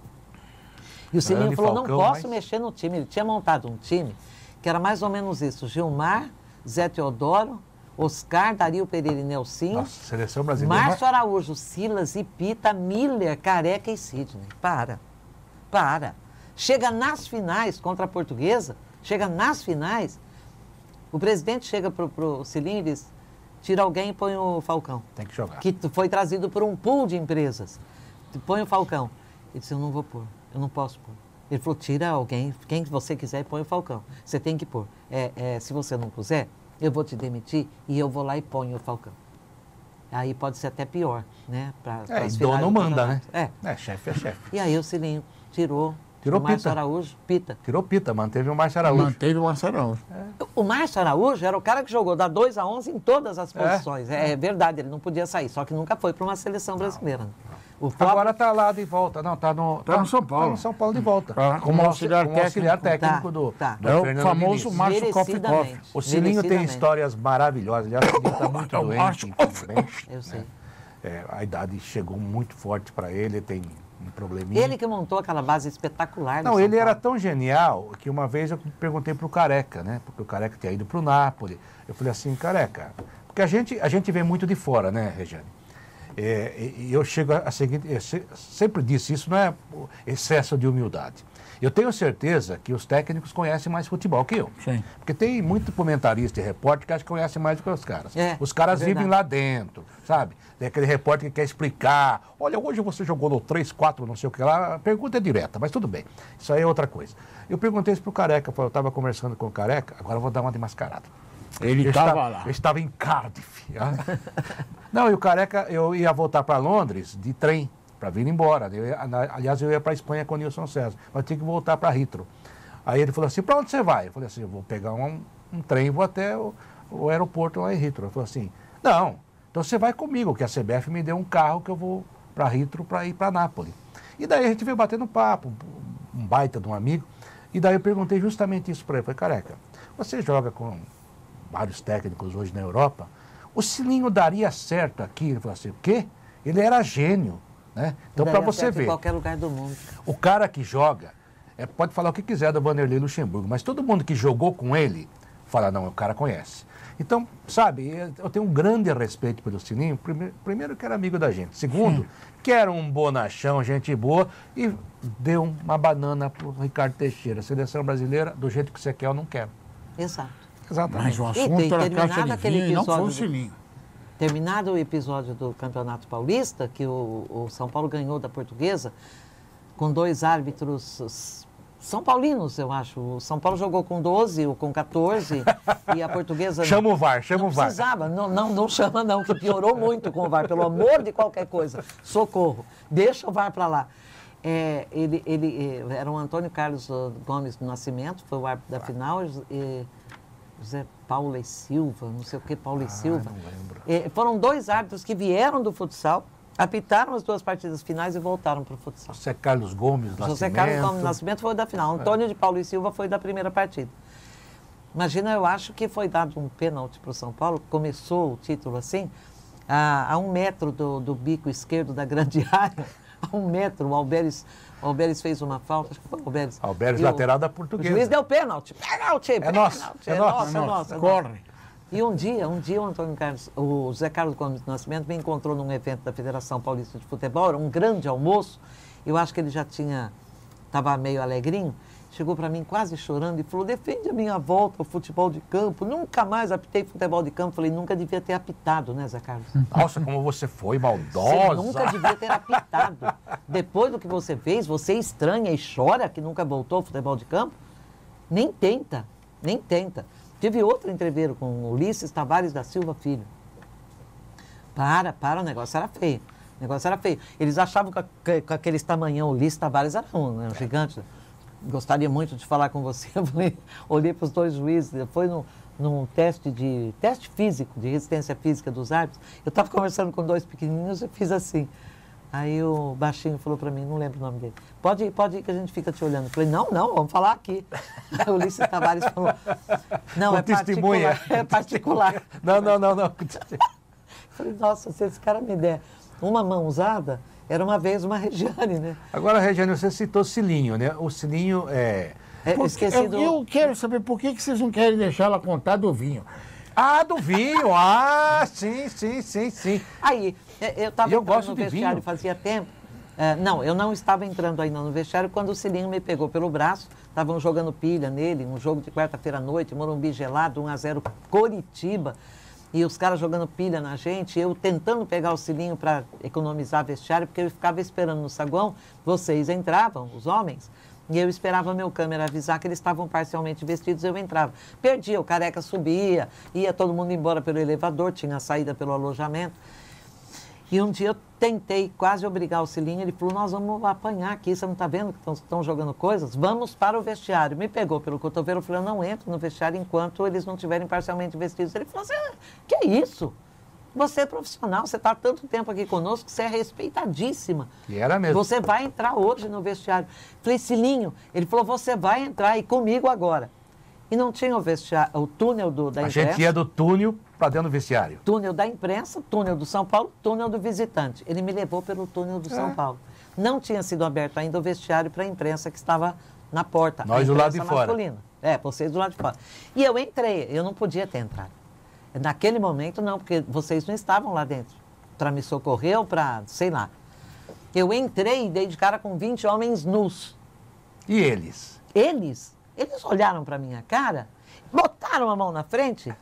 E o Cilinho falou, não posso mexer no time. Ele tinha montado um time que era mais ou menos isso. Gilmar, Zé Teodoro, Oscar, Dario Pereira e Nelsinho. Nossa, seleção brasileira. Márcio Araújo, Silas, Ipita, Miller, Careca e Sidney. Para. Chega nas finais contra a Portuguesa, o presidente chega pro Cilinho e diz, tira alguém e põe o Falcão. Tem que jogar. Que foi trazido por um pool de empresas. Põe o Falcão. Ele disse, eu não vou pôr, eu não posso pôr. Ele falou, tira alguém, quem você quiser e põe o Falcão. Você tem que pôr. Se você não puser, eu vou te demitir e eu vou lá e ponho o Falcão. Aí pode ser até pior, né? E dono manda, né? Chefe é chefe. E aí o Cilinho tirou o Pita. Márcio Araújo, Pita. Tirou Pita, manteve o Márcio Araújo. Manteve o Márcio Araújo. O Márcio Araújo era o cara que jogou da 2 a 11 em todas as posições. É verdade, ele não podia sair, só que nunca foi para uma seleção brasileira. Agora está lá de volta. Não, está no São Paulo. Está no São Paulo de volta. Como auxiliar técnico do é o Fernando famoso Diniz. Márcio Koff. O Cilinho tem histórias maravilhosas. Aliás, o Cilinho está muito doente. Eu sei. A idade chegou muito forte para ele, tem um probleminha. Ele que montou aquela base espetacular. Não, ele era tão genial que uma vez eu perguntei para o Careca, né? Porque o Careca tinha ido para o Napoli. Eu falei assim, Careca, porque a gente vem muito de fora, né, Regiane? E eu chego a seguinte, eu sempre disse, isso não é excesso de humildade. Eu tenho certeza que os técnicos conhecem mais futebol que eu. Sim. Porque tem muito comentarista e repórter que acho que conhece mais do que os caras. Os caras vivem lá dentro, sabe? Tem aquele repórter que quer explicar. Olha, hoje você jogou no 3-4, não sei o que lá. A pergunta é direta, mas tudo bem. Isso aí é outra coisa. Eu perguntei isso pro Careca. Eu estava conversando com o Careca, agora eu vou dar uma de mascarado. Ele estava lá. Eu estava em Cardiff. Não, e o Careca, eu ia voltar para Londres de trem. para vir embora. Aliás, eu ia para a Espanha com o Nilson César, mas tinha que voltar para Ritro. Aí ele falou assim, para onde você vai? Eu falei assim, eu vou pegar um trem e vou até o aeroporto lá em Ritro. Ele falou assim, não, então você vai comigo, que a CBF me deu um carro que eu vou para Ritro para ir para Nápoles. E daí a gente veio batendo papo, um baita de um amigo, e daí eu perguntei justamente isso para ele. Falei, careca, você joga com vários técnicos hoje na Europa, o Cilinho daria certo aqui? Ele falou assim, o quê? Ele era gênio, né? Então, para você ver, em qualquer lugar do mundo. O cara que joga, pode falar o que quiser do Vanderlei Luxemburgo, mas todo mundo que jogou com ele, fala, não, o cara conhece. Então, sabe, eu tenho um grande respeito pelo Cilinho, primeiro que era amigo da gente, segundo, que era um bonachão, gente boa, e deu uma banana pro Ricardo Teixeira. Seleção brasileira, do jeito que você quer, eu não quero. Exato. Exatamente. Mas o assunto era caixa de vinho e não foi o Cilinho. Terminado o episódio do Campeonato Paulista, que o São Paulo ganhou da Portuguesa, com 2 árbitros são paulinos, eu acho. O São Paulo jogou com 12 ou com 14 e a Portuguesa... Chama o VAR, chama o VAR. Não precisava, não chama não, que piorou muito com o VAR, pelo amor de qualquer coisa. Socorro, deixa o VAR para lá. Ele era o Antônio Carlos Gomes do Nascimento, foi o árbitro da final, José Paulo e Silva, não sei o que, Paulo e Silva. Não lembro. Foram 2 árbitros que vieram do futsal, apitaram as 2 partidas finais e voltaram para o futsal. José Carlos Gomes do Nascimento. José Carlos Gomes do Nascimento foi da final. Antônio de Paulo e Silva foi da primeira partida. Imagina, eu acho que foi dado um pênalti para o São Paulo, começou o título assim, a 1 metro do bico esquerdo da grande área, a 1 metro, o Alberes fez uma falta, acho que foi o Alberes. Alberes, lateral da Portuguesa. O juiz deu pênalti. Pênalti! É nosso. É nosso. Corre. E um dia o José Carlos Gomes do Nascimento me encontrou num evento da Federação Paulista de Futebol, era um grande almoço, eu acho que ele já estava meio alegrinho, chegou para mim quase chorando e falou, defende a minha volta ao futebol de campo, nunca mais apitei futebol de campo. Falei, nunca devia ter apitado, né, Zé Carlos? Nossa, como você foi maldosa. Você nunca devia ter apitado. Depois do que você fez, você estranha e chora que nunca voltou ao futebol de campo? Nem tenta. Tive outro entreveiro com o Ulisses Tavares da Silva Filho. O negócio era feio. Eles achavam que com aqueles tamanhão, o Ulisses Tavares era um gigante. Gostaria muito de falar com você. Eu olhei para os 2 juízes, foi num teste físico, de resistência física dos árbitros. Eu estava conversando com 2 pequenininhos, eu fiz assim. Aí o baixinho falou para mim, não lembro o nome dele, pode ir que a gente fica te olhando. Eu falei, não, vamos falar aqui. Aí o Ulisses Tavares falou, não, é particular. Não. Falei, nossa, se esse cara me der uma mão usada, era uma vez uma Regiane, né? Agora, Regiane, você citou Cilinho, né? O Cilinho Eu quero saber por que vocês não querem deixar ela contar do vinho. Ah, do vinho! Ah, sim. Aí, eu estava entrando no vestiário vinho. fazia tempo. Não, eu não estava entrando ainda no vestiário quando o Cilinho me pegou pelo braço. Estavam jogando pilha nele, um jogo de quarta-feira à noite, Morumbi gelado, 1-0 Coritiba. E os caras jogando pilha na gente, eu tentando pegar o Cilinho para economizar vestiário, porque eu ficava esperando no saguão, vocês entravam, os homens, e eu esperava meu câmera avisar que eles estavam parcialmente vestidos, eu entrava. Perdia, o careca subia, ia todo mundo embora pelo elevador, tinha a saída pelo alojamento. E um dia eu tentei quase obrigar o Cilinho, ele falou, nós vamos apanhar aqui, você não está vendo que estão jogando coisas? Vamos para o vestiário. Me pegou pelo cotovelo, eu falei, eu não entro no vestiário enquanto eles não estiverem parcialmente vestidos. Ele falou assim, que é isso? Você é profissional, você está há tanto tempo aqui conosco, você é respeitadíssima. E era mesmo. Você vai entrar hoje no vestiário. Falei, Cilinho, ele falou, você vai entrar e comigo agora. E não tinha o vestiário, o túnel da imprensa. A gente ia do túnel para dentro do vestiário. Túnel da imprensa, túnel do São Paulo, túnel do visitante. Ele me levou pelo túnel do São Paulo. Não tinha sido aberto ainda o vestiário para a imprensa que estava na porta. Nós do lado de masculina. fora. Vocês do lado de fora. E eu entrei, eu não podia ter entrado. Naquele momento não, porque vocês não estavam lá dentro para me socorrer ou para, sei lá. Eu entrei e dei de cara com 20 homens nus. E eles? Eles olharam para minha cara, botaram a mão na frente,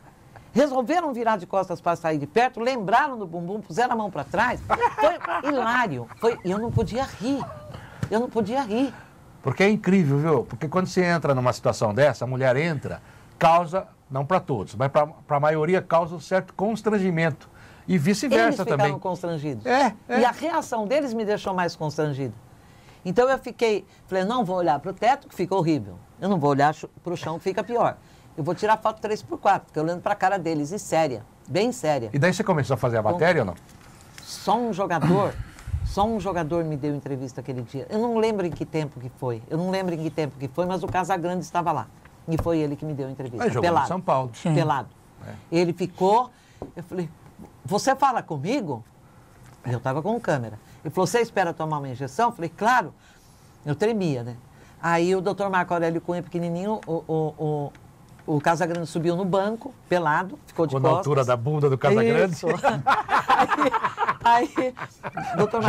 resolveram virar de costas para sair de perto, lembraram do bumbum, puseram a mão para trás. Foi hilário. E eu não podia rir. Porque é incrível, viu? Porque quando você entra numa situação dessa, a mulher entra, causa, não para todos, mas para a maioria causa um certo constrangimento. E vice-versa também. Eles ficaram constrangidos. É. E a reação deles me deixou mais constrangida. Então eu falei, não vou olhar para o teto, que fica horrível. Eu não vou olhar para o chão, que fica pior. Eu vou tirar foto 3x4, porque eu olhando para a cara deles, e séria, bem séria. E daí você começou a fazer a matéria ou não? Só um jogador me deu entrevista aquele dia. Eu não lembro em que tempo que foi. Mas o Casagrande estava lá. E foi ele que me deu entrevista. Mas jogou no São Paulo. Sim. Pelado. Ele ficou, eu falei, você fala comigo? Eu estava com câmera. Ele falou, você espera tomar uma injeção? Eu falei, claro. Eu tremia, né? Aí o doutor Marco Aurélio Cunha, pequenininho, o Casagrande subiu no banco, pelado, ficou de costas. Na altura da bunda do Casagrande? Isso. aí doutor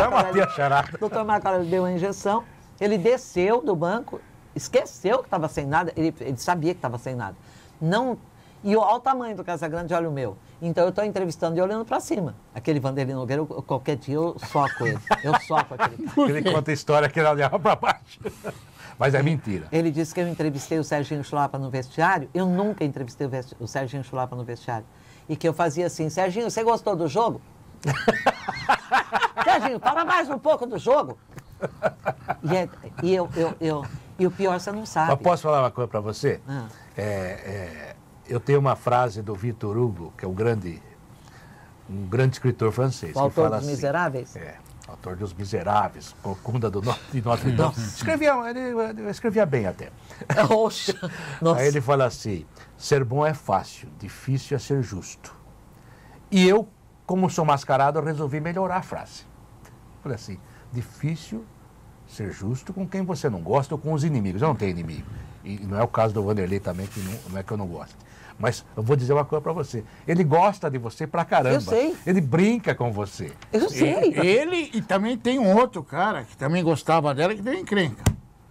Marco Aurélio deu a injeção, ele desceu do banco, esqueceu que estava sem nada, ele sabia que estava sem nada. Não, e olha o tamanho do Casagrande, olha o meu. Então eu estou entrevistando e olhando para cima. Aquele Vanderlei Nogueira, qualquer dia eu soco ele. Eu soco aquele cara. Ele conta a história que ele olhava para baixo. Mas é mentira. Ele disse que eu entrevistei o Serginho Chulapa no vestiário. Eu nunca entrevistei o Serginho Chulapa no vestiário. E que eu fazia assim, Serginho, você gostou do jogo? Serginho, fala mais um pouco do jogo. E o pior você não sabe. Mas posso falar uma coisa para você? Eu tenho uma frase do Victor Hugo, que é um grande escritor francês. O autor dos assim, Miseráveis? Autor dos Miseráveis, Corcunda de Notre Dame. Ele escrevia bem até. Nossa. Aí ele fala assim, ser bom é fácil, difícil é ser justo. E eu, como sou mascarado, eu resolvi melhorar a frase. Falei assim, difícil ser justo com quem você não gosta ou com os inimigos. Eu não tenho inimigo. E não é o caso do Vanderlei também, que não é que eu não gosto. Mas eu vou dizer uma coisa pra você. Ele gosta de você pra caramba. Eu sei. Ele brinca com você. Eu sei. Ele e também tem um outro cara que também gostava dela, que deu encrenca.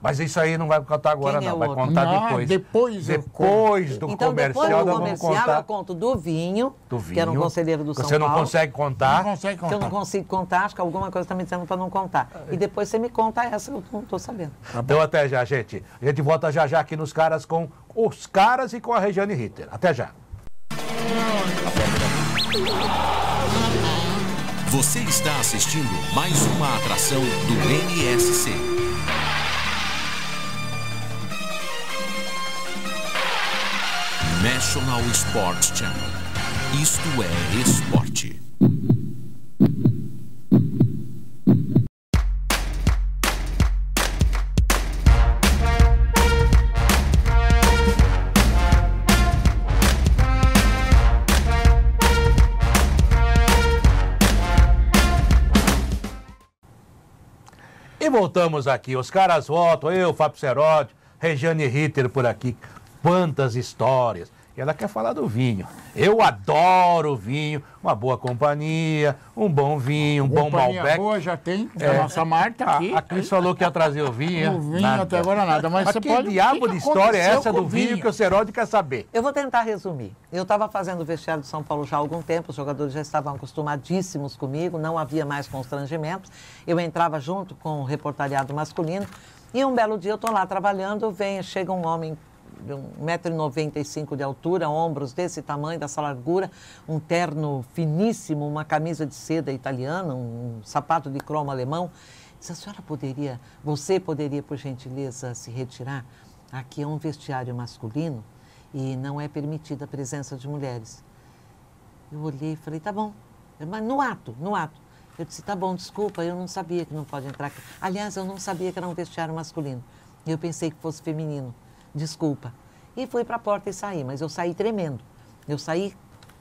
Mas isso aí não vai contar agora, Quem é não. Vai outro? contar Não, depois. Depois do Então, comercial, depois do nós vamos comercial, contar. eu conto do vinho, Do vinho. que era um conselheiro do São Paulo. Você não consegue contar. Não consegue Que eu não contar. consigo contar, acho que alguma coisa está me dizendo para não contar. E depois você me conta essa, eu não estou sabendo. Então até já, gente. A gente volta já aqui nos caras com os caras e com a Regiane Ritter. Até já. Você está assistindo mais uma atração do NSC. National Sports Channel. Isto é esporte. E voltamos aqui. Os caras voltam. Eu, Fábio Seródio, Regiane Ritter por aqui. Quantas histórias. E ela quer falar do vinho. Eu adoro vinho, uma boa companhia, um bom vinho, um bom Malbec. Boa já tem, a nossa Marta aqui. A Cris falou que ia trazer o vinho. O vinho nada. até agora nada, mas você que pode... diabo que de história é aconteceu essa com do o vinho que o Seródio quer saber? Eu vou tentar resumir. Eu estava fazendo o vestiário de São Paulo já há algum tempo, os jogadores já estavam acostumadíssimos comigo, não havia mais constrangimentos. Eu entrava junto com o reportariado masculino e um belo dia eu estou lá trabalhando, chega um homem de 1,95 m de altura, ombros desse tamanho, dessa largura, um terno finíssimo, uma camisa de seda italiana, um sapato de cromo alemão. Diz, você poderia, por gentileza, se retirar? Aqui é um vestiário masculino e não é permitida a presença de mulheres. Eu olhei e falei, tá bom, mas no ato. Eu disse, tá bom, desculpa, eu não sabia que não pode entrar aqui. Aliás, eu não sabia que era um vestiário masculino. Eu pensei que fosse feminino. Desculpa. E fui para a porta e saí, mas eu saí tremendo. Eu saí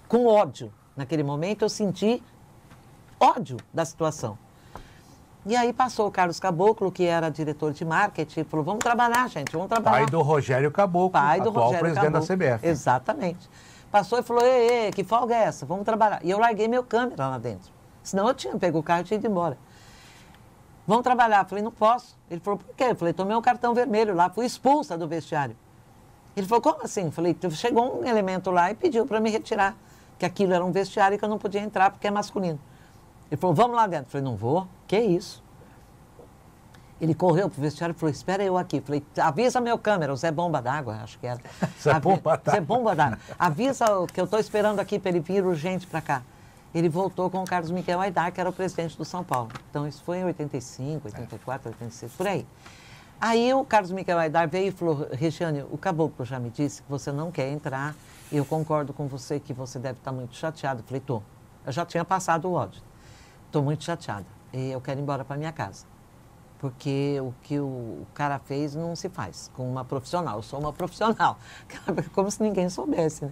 com ódio. Naquele momento eu senti ódio da situação. E aí passou o Carlos Caboclo, que era diretor de marketing, e falou, vamos trabalhar, gente, vamos trabalhar. Pai do Rogério Caboclo, atual presidente da CBF. Exatamente. Passou e falou, que folga é essa? Vamos trabalhar. E eu larguei meu câmera lá dentro. Senão eu tinha pego o carro e tinha ido embora. Vamos trabalhar. Falei, não posso. Ele falou, por quê? Eu falei, tomei um cartão vermelho lá, fui expulsa do vestiário. Ele falou, como assim? Eu falei, chegou um elemento lá e pediu para me retirar, que aquilo era um vestiário e que eu não podia entrar porque é masculino. Ele falou, vamos lá dentro. Eu falei, não vou. Que isso? Ele correu pro vestiário e falou, espera eu aqui. Eu falei, avisa meu câmera, o Zé Bomba d'Água, acho que era. Zé Bomba d'Água. Zé Bomba d'Água. Avisa que eu estou esperando aqui para ele vir urgente para cá. ele voltou com o Carlos Miguel Aidar, que era o presidente do São Paulo. Então, isso foi em 85, 84, 86, por aí. Aí o Carlos Miguel Aidar veio e falou, Regiane, o caboclo já me disse que você não quer entrar, eu concordo com você que você deve estar muito chateado. Eu falei, tô. Eu já tinha passado o ódio. Estou muito chateada. E eu quero ir embora para minha casa. Porque o que o cara fez não se faz com uma profissional. Eu sou uma profissional. Como se ninguém soubesse, né?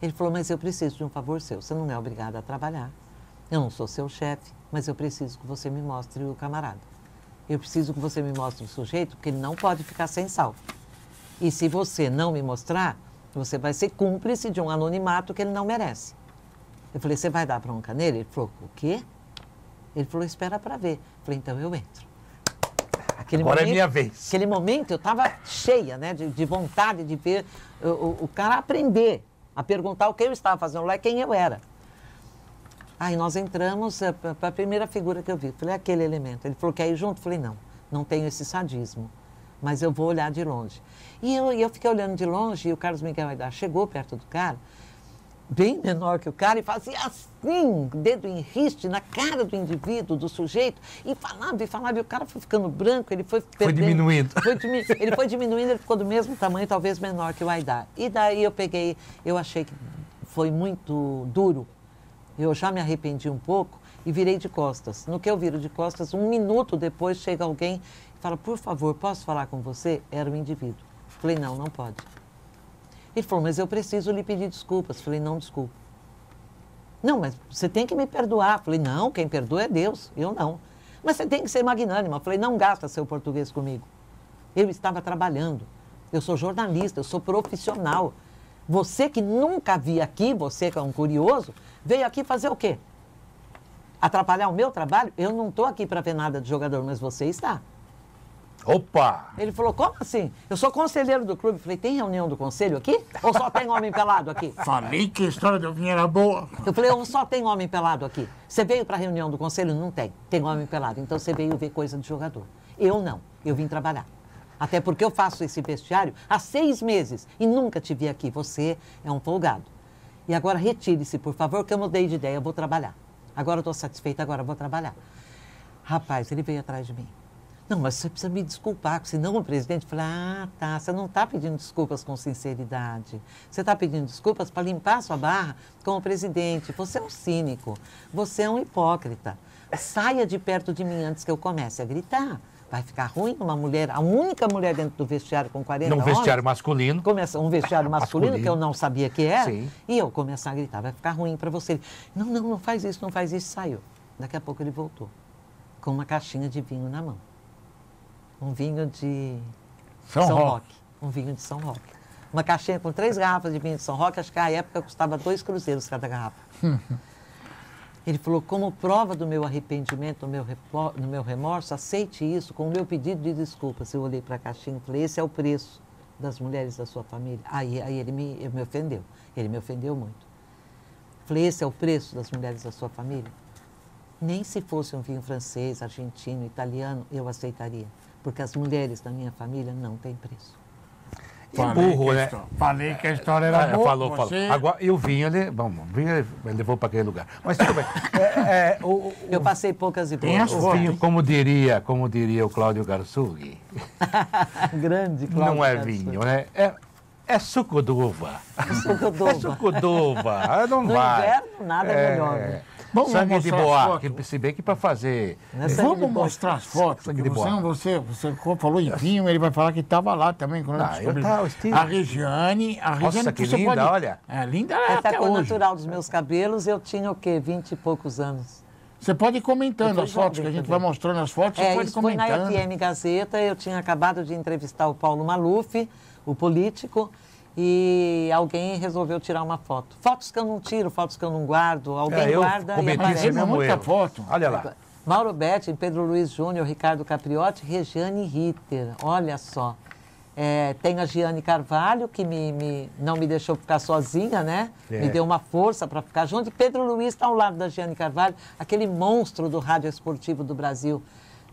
Ele falou, mas eu preciso de um favor seu. Você não é obrigada a trabalhar. Eu não sou seu chefe, mas eu preciso que você me mostre o camarada. Eu preciso que você me mostre o sujeito, porque ele não pode ficar sem sal. E se você não me mostrar, você vai ser cúmplice de um anonimato que ele não merece. Eu falei, você vai dar bronca nele? Ele falou, o quê? Ele falou, espera para ver. Eu falei, então eu entro. Agora é minha vez. Aquele momento eu estava cheia, né, de vontade de ver o cara aprender a perguntar o que eu estava fazendo lá e quem eu era. Aí nós entramos para a primeira figura que eu vi. Falei, aquele elemento. Ele falou, quer ir junto? Falei, não tenho esse sadismo, mas eu vou olhar de longe. E eu fiquei olhando de longe e o Carlos Miguel Aidar chegou perto do cara, bem menor que o cara, e fazia assim, dedo em riste na cara do indivíduo, do sujeito, e falava, e o cara foi ficando branco, ele foi perdendo. Foi diminuindo. Ele foi diminuindo, ele ficou do mesmo tamanho, talvez menor que o Aidar. E daí eu achei que foi muito duro, eu já me arrependi um pouco e virei de costas. No que eu viro de costas, 1 minuto depois chega alguém e fala, por favor, posso falar com você? Era o indivíduo. Falei, não pode. Ele falou, mas eu preciso lhe pedir desculpas. Falei, não, desculpa. Não, mas você tem que me perdoar. Falei, não, quem perdoa é Deus, eu não. Mas você tem que ser magnânima. Falei, não gasta seu português comigo. Eu estava trabalhando, eu sou jornalista, eu sou profissional. Você que nunca vi aqui, você que é um curioso, veio aqui fazer o quê? Atrapalhar o meu trabalho? Eu não estou aqui para ver nada de jogador, mas você está. Opa! Ele falou, como assim? Eu sou conselheiro do clube. Falei, tem reunião do conselho aqui? Ou só tem homem pelado aqui? Falei que a história do vinho era boa. Eu falei, ou só tem homem pelado aqui? Você veio para a reunião do conselho? Não tem. Tem homem pelado. Então você veio ver coisa de jogador. Eu não. Eu vim trabalhar. Até porque eu faço esse vestiário há 6 meses e nunca te vi aqui. Você é um folgado. E agora retire-se, por favor, que eu mudei de ideia. Eu vou trabalhar. Agora eu estou satisfeita, agora eu vou trabalhar. Rapaz, ele veio atrás de mim. Não, mas você precisa me desculpar, senão o presidente fala, tá, você não está pedindo desculpas com sinceridade. Você está pedindo desculpas para limpar a sua barra com o presidente. Você é um cínico, você é um hipócrita. Saia de perto de mim antes que eu comece a gritar. Vai ficar ruim uma mulher, a única mulher dentro do vestiário com 40 homens. Num vestiário masculino. Começa um vestiário masculino, que eu não sabia que era. Sim. E eu começar a gritar, vai ficar ruim para você. Não faz isso, não faz isso. Saiu. Daqui a pouco ele voltou, com uma caixinha de vinho na mão. Um vinho de São Roque. Um vinho de São Roque. Uma caixinha com 3 garrafas de vinho de São Roque, acho que à época custava 2 cruzeiros cada garrafa. Ele falou, como prova do meu arrependimento, do meu remorso, aceite isso com o meu pedido de desculpas. Eu olhei para a caixinha e falei, esse é o preço das mulheres da sua família. Aí ele me ofendeu. Ele me ofendeu muito. Falei, esse é o preço das mulheres da sua família? Nem se fosse um vinho francês, argentino, italiano, eu aceitaria. Porque as mulheres da minha família não têm preço. Burro, né? Falei que a história era boa. Falou. Agora, e o vinho, ele levou para aquele lugar. Mas tudo bem. Eu passei poucas e poucas. O vinho, como diria o Cláudio Garçugui. Grande Cláudio não é vinho, né? É suco d'uva. É suco d'uva. Não no vai. Inverno, nada é melhor. Né? Sangue de boa, que se bem que para fazer... Vamos mostrar as fotos. Sangue de boa. Você falou em vinho, ele vai falar que estava lá também. Quando a Regiane... Nossa, que linda, olha. É linda até hoje. Natural dos meus cabelos, eu tinha o quê? 20 e poucos anos. Você pode ir comentando as fotos, que a gente vai mostrando as fotos, você pode comentando. Foi na FM Gazeta, eu tinha acabado de entrevistar o Paulo Maluf, o político, e alguém resolveu tirar uma foto. Fotos que eu não tiro, fotos que eu não guardo, alguém guarda e aparece. Muita foto. Olha lá. Mauro Betti, Pedro Luiz Júnior, Ricardo Capriotti, Regiane Ritter, olha só. Tem a Giane Carvalho, que não me deixou ficar sozinha, né? Me deu uma força para ficar junto. E Pedro Luiz está ao lado da Giane Carvalho, aquele monstro do rádio esportivo do Brasil.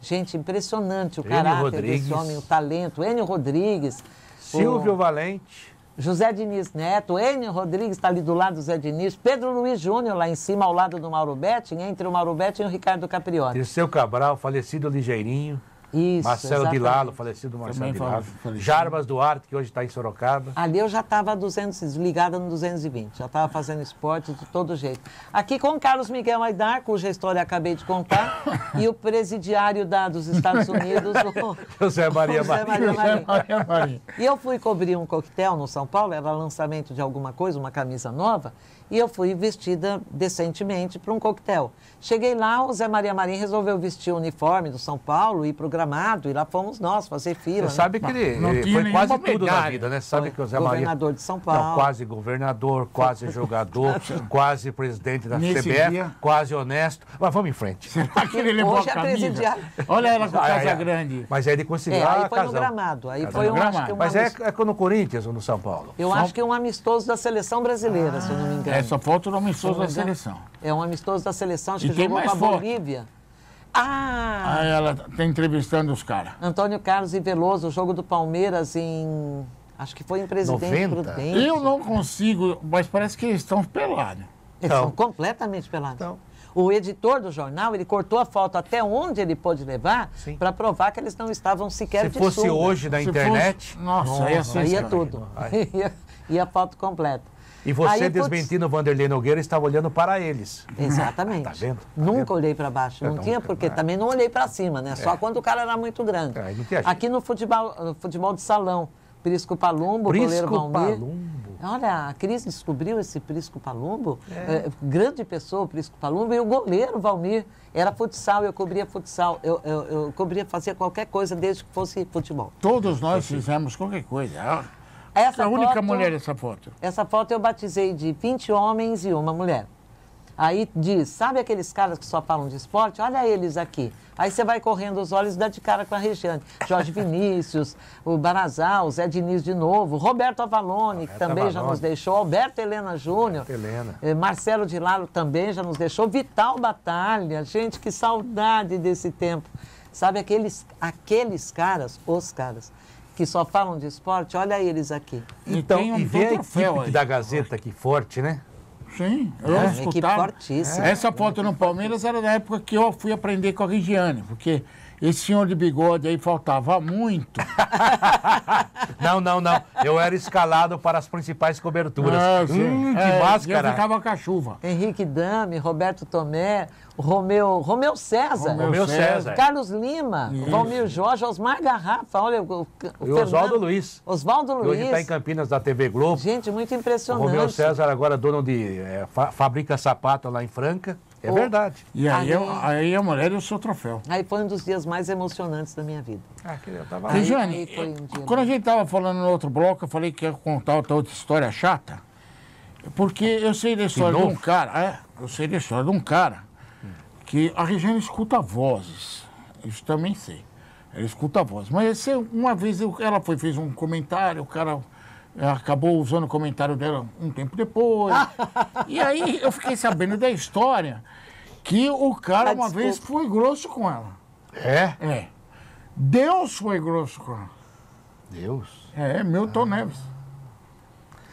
Gente, impressionante o caráter desse homem, o talento. Enio Rodrigues. Silvio Valente. José Diniz Neto, Enio Rodrigues está ali do lado do Zé Diniz, Pedro Luiz Júnior lá em cima, ao lado do Mauro Betting, entre o Mauro Betting e o Ricardo Caprioli. Dirceu Cabral, falecido Ligeirinho. Isso, Marcelo exatamente. de Lalo, falecido Marcelo de Lalo. falecido. Jarbas Duarte, que hoje está em Sorocaba. Ali eu já estava ligada no 220, já estava fazendo esporte de todo jeito. Aqui com o Carlos Miguel Aidar, cuja história acabei de contar, e o presidiário dos Estados Unidos, o José Maria José Maria. Maria Maria. E eu fui cobrir um coquetel no São Paulo, era lançamento de alguma coisa, uma camisa nova, e eu fui vestida decentemente para um coquetel. Cheguei lá, o Zé Maria Marim resolveu vestir o uniforme do São Paulo, ir para o gramado, e lá fomos nós fazer fila. Você sabe que ele Não tinha foi quase nenhuma tudo na medalha. vida, né? Você sabe Foi que o Zé Maria... governador de São Paulo. Não, quase governador, quase jogador, quase presidente da Nesse CBF, dia- quase honesto. Mas vamos em frente. Será que ele levou a Hoje é camisa? presidiário. Olha ela com a Casa Ah, é. Grande. Mas aí ele conseguiu Aí a foi no casal. gramado. Aí Casal foi no acho gramado. que Mas é no Corinthians ou no São Paulo? Eu acho que é um amistoso da seleção brasileira, se eu não me engano. Essa foto não me Se eu amistoso não da me engano. seleção. É um amistoso da seleção, acho E que tem jogou mais com a foto. Bolívia. Ah! Aí ela está entrevistando os caras. Antônio Carlos e Veloso, o jogo do Palmeiras em... Acho que foi em Presidente 90? Prudente. Eu não consigo, mas parece que eles estão pelados. Eles são completamente pelados. Então. O editor do jornal, ele cortou a foto até onde ele pôde levar Sim. para provar que eles não estavam sequer Se de fosse sunga. hoje na Se internet... fosse- Nossa, ia ser Aí ia escravo. tudo. Ia a foto completa. E você, Aí, putz, desmentindo o Vanderlei Nogueira, estava olhando para eles. Exatamente. Tá vendo? Tá Nunca vendo? olhei para baixo. Não Nunca, tinha porque também não olhei para cima, né? Só quando o cara era muito grande. Aí não tinha jeito. Aqui no futebol de salão, Prisco Palumbo, goleiro Prisco Valmir. Palumbo. Olha, a Cris descobriu esse Prisco Palumbo. Grande pessoa, o Prisco Palumbo. E o goleiro Valmir. Era futsal, eu cobria futsal. Eu cobria, fazia qualquer coisa desde que fosse futebol. Todos nós fizemos qualquer coisa. Essa É a única foto- mulher essa foto. Essa foto eu batizei de 20 homens e uma mulher. Aí diz, sabe aqueles caras que só falam de esporte? Olha eles aqui. Aí você vai correndo os olhos e dá de cara com a Regiane. Jorge Vinícius, o Barazal, o Zé Diniz de novo, Roberto Avalone, que também já nos deixou, Alberto Helena Júnior, Helena. Marcelo de Lalo também já nos deixou, Vital Batalha. Gente, que saudade desse tempo. Sabe aqueles caras, os caras, que só falam de esporte? Olha eles aqui. Então, tem um e vê a troféu equipe aí. da Gazeta aqui forte, né? Sim, eu Uma equipe escutava. fortíssima. Essa foto no Palmeiras era da época que eu fui aprender com a Regiane, porque esse senhor de bigode aí faltava muito. Não. Eu era escalado para as principais coberturas. Sim. Que Eu máscara. ficava com a chuva. Henrique Dami, Roberto Tomé, Romeu César, Romeu César. Carlos Lima, Valmir Jorge, Osmar Garrafa, olha o E o Oswaldo Fernando- Luiz. Oswaldo Que hoje Luiz. está em Campinas da TV Globo. Gente, muito O impressionante. Romeu César agora dono de fabrica sapato lá em Franca. É verdade. E aí, Ali- aí a mulher e o seu troféu. Aí foi um dos dias mais emocionantes da minha vida. Eu tava Aí- Regiane, aí foi um dia quando a gente estava falando no outro bloco, eu falei que ia contar outra história chata, porque eu sei da história de um novo? cara, eu sei da história de um cara que a Regiane escuta vozes, isso também sei, ela escuta vozes, mas uma vez ela fez um comentário, o cara acabou usando o comentário dela um tempo depois, e aí eu fiquei sabendo da história que o cara uma desculpa. vez foi grosso com ela. É? Deus foi grosso com ela. Deus. Milton Neves.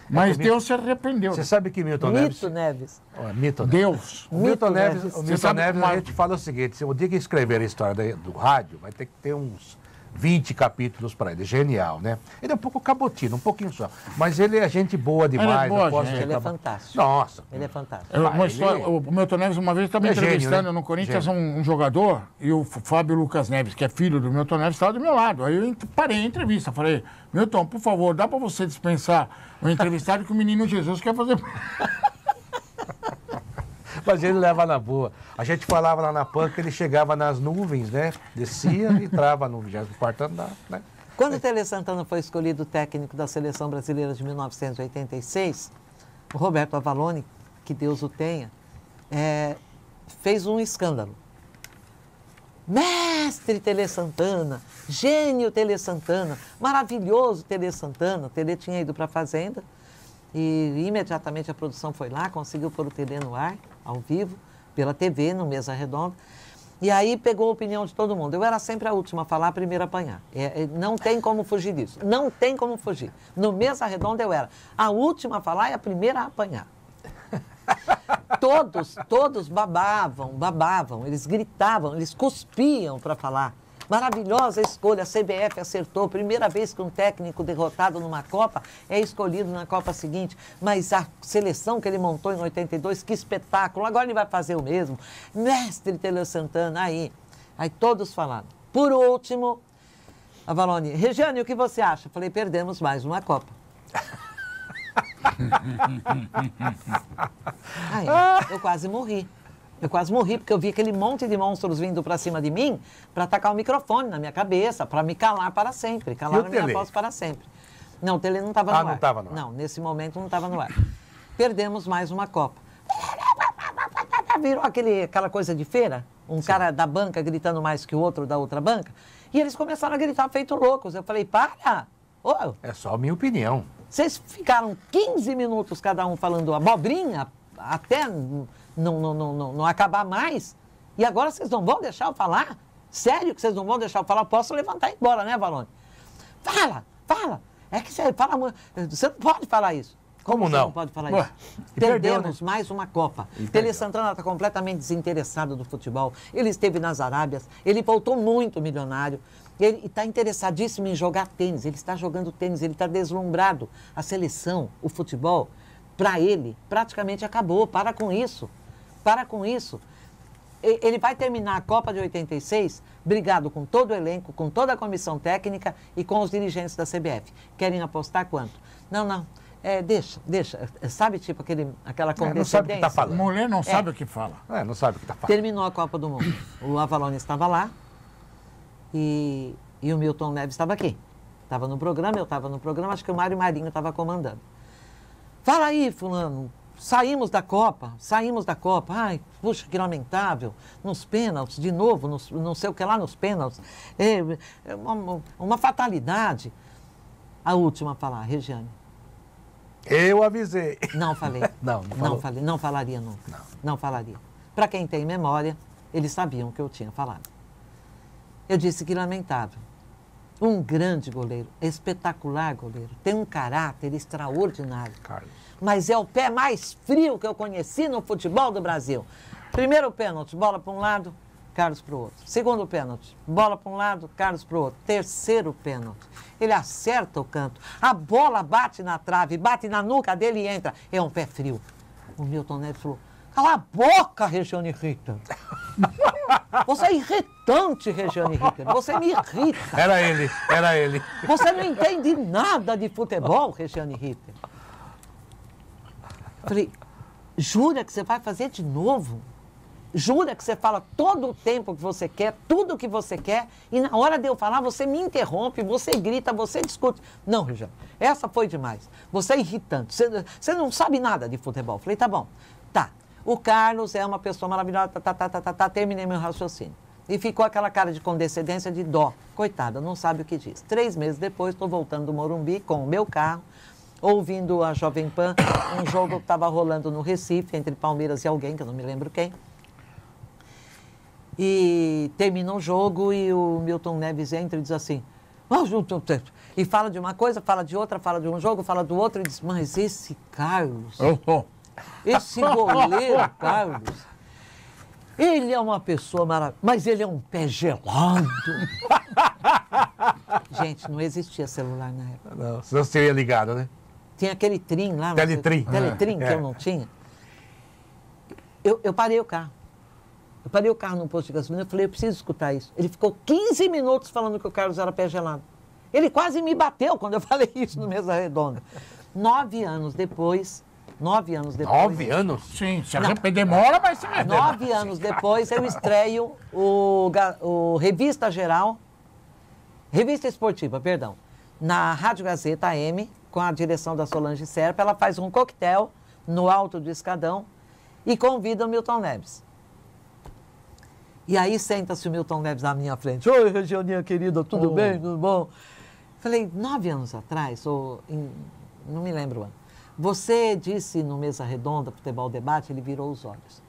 Mas Deus se arrependeu. Você sabe que Milton Neves... Mito Neves. Milton Neves. Deus. O Milton Mito Neves, Neves. o Você Milton sabe Neves uma- a gente fala o seguinte, se o dia que escrever a história do rádio, vai ter que ter uns 20 capítulos para ele. Genial, né? Ele é um pouco cabotino, um pouquinho só. Mas ele é gente boa demais. boa não posso gente. Ele é reclamar. fantástico. Nossa. Ele é fantástico. Uma história, o Milton Neves uma vez estava É gênio, entrevistando né? no Corinthians um jogador e o Fábio Lucas Neves, que é filho do Milton Neves, estava do meu lado. Aí eu parei a entrevista. Falei, Milton, por favor, dá para você dispensar o entrevistado que o menino Jesus quer fazer. Mas ele leva na boa. A gente falava lá na PAN que ele chegava nas nuvens, né? Descia e entrava no 24º andar, né? Quando o Tele Santana foi escolhido técnico da Seleção Brasileira de 1986, o Roberto Avalone, que Deus o tenha, fez um escândalo. Mestre Tele Santana, gênio Tele Santana, maravilhoso Tele Santana. O Tele tinha ido para a Fazenda e imediatamente a produção foi lá, conseguiu pôr o Tele no ar, ao vivo, pela TV, no Mesa Redonda. E aí pegou a opinião de todo mundo. Eu era sempre a última a falar, a primeira a apanhar. Não tem como fugir disso. Não tem como fugir. No Mesa Redonda eu era a última a falar e a primeira a apanhar. Todos babavam, eles gritavam, eles cuspiam para falar. Maravilhosa escolha, a CBF acertou. Primeira vez que um técnico derrotado numa Copa é escolhido na Copa seguinte. Mas a seleção que ele montou em 82, que espetáculo. Agora ele vai fazer o mesmo. Mestre Tele Santana, aí todos falaram. Por último, a Valone, Regiane, o que você acha? Falei, perdemos mais uma Copa. Aí, eu quase morri. Porque eu vi aquele monte de monstros vindo para cima de mim para atacar o microfone na minha cabeça, para me calar para sempre, calar a minha voz para sempre. Não, o Tele não estava no ar. Não estava no ar. Não, nesse momento não estava no ar. Perdemos mais uma Copa. Virou aquela coisa de feira, cara da banca gritando mais que o outro da outra banca, e eles começaram a gritar feito loucos. Eu falei, para! Oh, é só a minha opinião. Vocês ficaram 15 minutos cada um falando abobrinha, até não acabar mais, e agora vocês não vão deixar eu falar? Sério que vocês não vão deixar eu falar? Posso levantar e ir embora, né, Valone? Fala! É que você fala muito. Você não pode falar isso. Como não? Você não pode falar isso? Perdemos mais uma Copa. Tele Santana está completamente desinteressado do futebol. Ele esteve nas Arábias, ele voltou muito milionário. Ele está interessadíssimo em jogar tênis, ele está jogando tênis, ele está deslumbrado. A seleção, o futebol, para ele, praticamente acabou. Para com isso. Ele vai terminar a Copa de 86 brigado com todo o elenco, com toda a comissão técnica e com os dirigentes da CBF. Querem apostar quanto? Não. Deixa. Sabe, tipo, aquela condescendência? Não sabe o que está falando. Mulher não sabe o que fala. Não sabe o que está falando. Terminou a Copa do Mundo. O Avalone estava lá e o Milton Neves estava aqui. Estava no programa, eu estava no programa, acho que o Mário Marinho estava comandando. Fala aí, fulano, saímos da Copa. Ai, puxa, que lamentável. Nos pênaltis, de novo, não sei o que lá nos pênaltis. Uma fatalidade. A última a falar, Regiane. Eu avisei. Não falei. Não falaria nunca. Não falaria. Para quem tem memória, eles sabiam que eu tinha falado. Eu disse que lamentável. Um grande goleiro, espetacular goleiro, tem um caráter extraordinário. Carlos. Mas é o pé mais frio que eu conheci no futebol do Brasil. Primeiro pênalti, bola para um lado, Carlos para o outro. Segundo pênalti, bola para um lado, Carlos para o outro. Terceiro pênalti, ele acerta o canto. A bola bate na trave, bate na nuca dele e entra. É um pé frio. O Milton Neves falou, cala a boca, Regiane Ritter. Você é irritante, Regiane Ritter. Você me irrita. Era ele. Você não entende nada de futebol, Regiane Ritter. Falei, jura que você vai fazer de novo? Jura que você fala todo o tempo que você quer, tudo o que você quer, e na hora de eu falar, você me interrompe, você grita, você discute. Não, Regiane, essa foi demais. Você é irritante. Você não sabe nada de futebol. Falei, tá bom. Tá. O Carlos é uma pessoa maravilhosa, terminei meu raciocínio. E ficou aquela cara de condescendência, de dó. Coitada, não sabe o que diz. 3 meses depois, estou voltando do Morumbi com o meu carro, ouvindo a Jovem Pan, um jogo que estava rolando no Recife, entre Palmeiras e alguém, que eu não me lembro quem. E termina o jogo e o Milton Neves entra e diz assim, e fala de uma coisa, fala de outra, fala de um jogo, fala do outro, e diz, mas esse Carlos... Esse goleiro, Carlos, ele é uma pessoa maravilhosa, mas ele é um pé gelado. Gente, não existia celular na época. Não, senão você teria ligado, né? Tinha aquele trim lá. Teletrim. Teletrim, que eu não tinha. Eu parei o carro. Eu parei o carro num posto de gasolina, eu falei, eu preciso escutar isso. Ele ficou 15 minutos falando que o Carlos era pé gelado. Ele quase me bateu quando eu falei isso no Mesa Redonda. 9 anos depois... 9 anos depois... 9 anos? Sim, se demora, mas se 9 anos depois eu estreio o Revista Esportiva, perdão, na Rádio Gazeta AM, com a direção da Solange Serpa. Ela faz um coquetel no alto do escadão e convida o Milton Neves. E aí senta-se o Milton Neves na minha frente. Oi, Regianinha querida, tudo bem? Tudo bom? Falei, 9 anos atrás, não me lembro o ano. Você disse no Mesa Redonda, Futebol Debate, ele virou os olhos,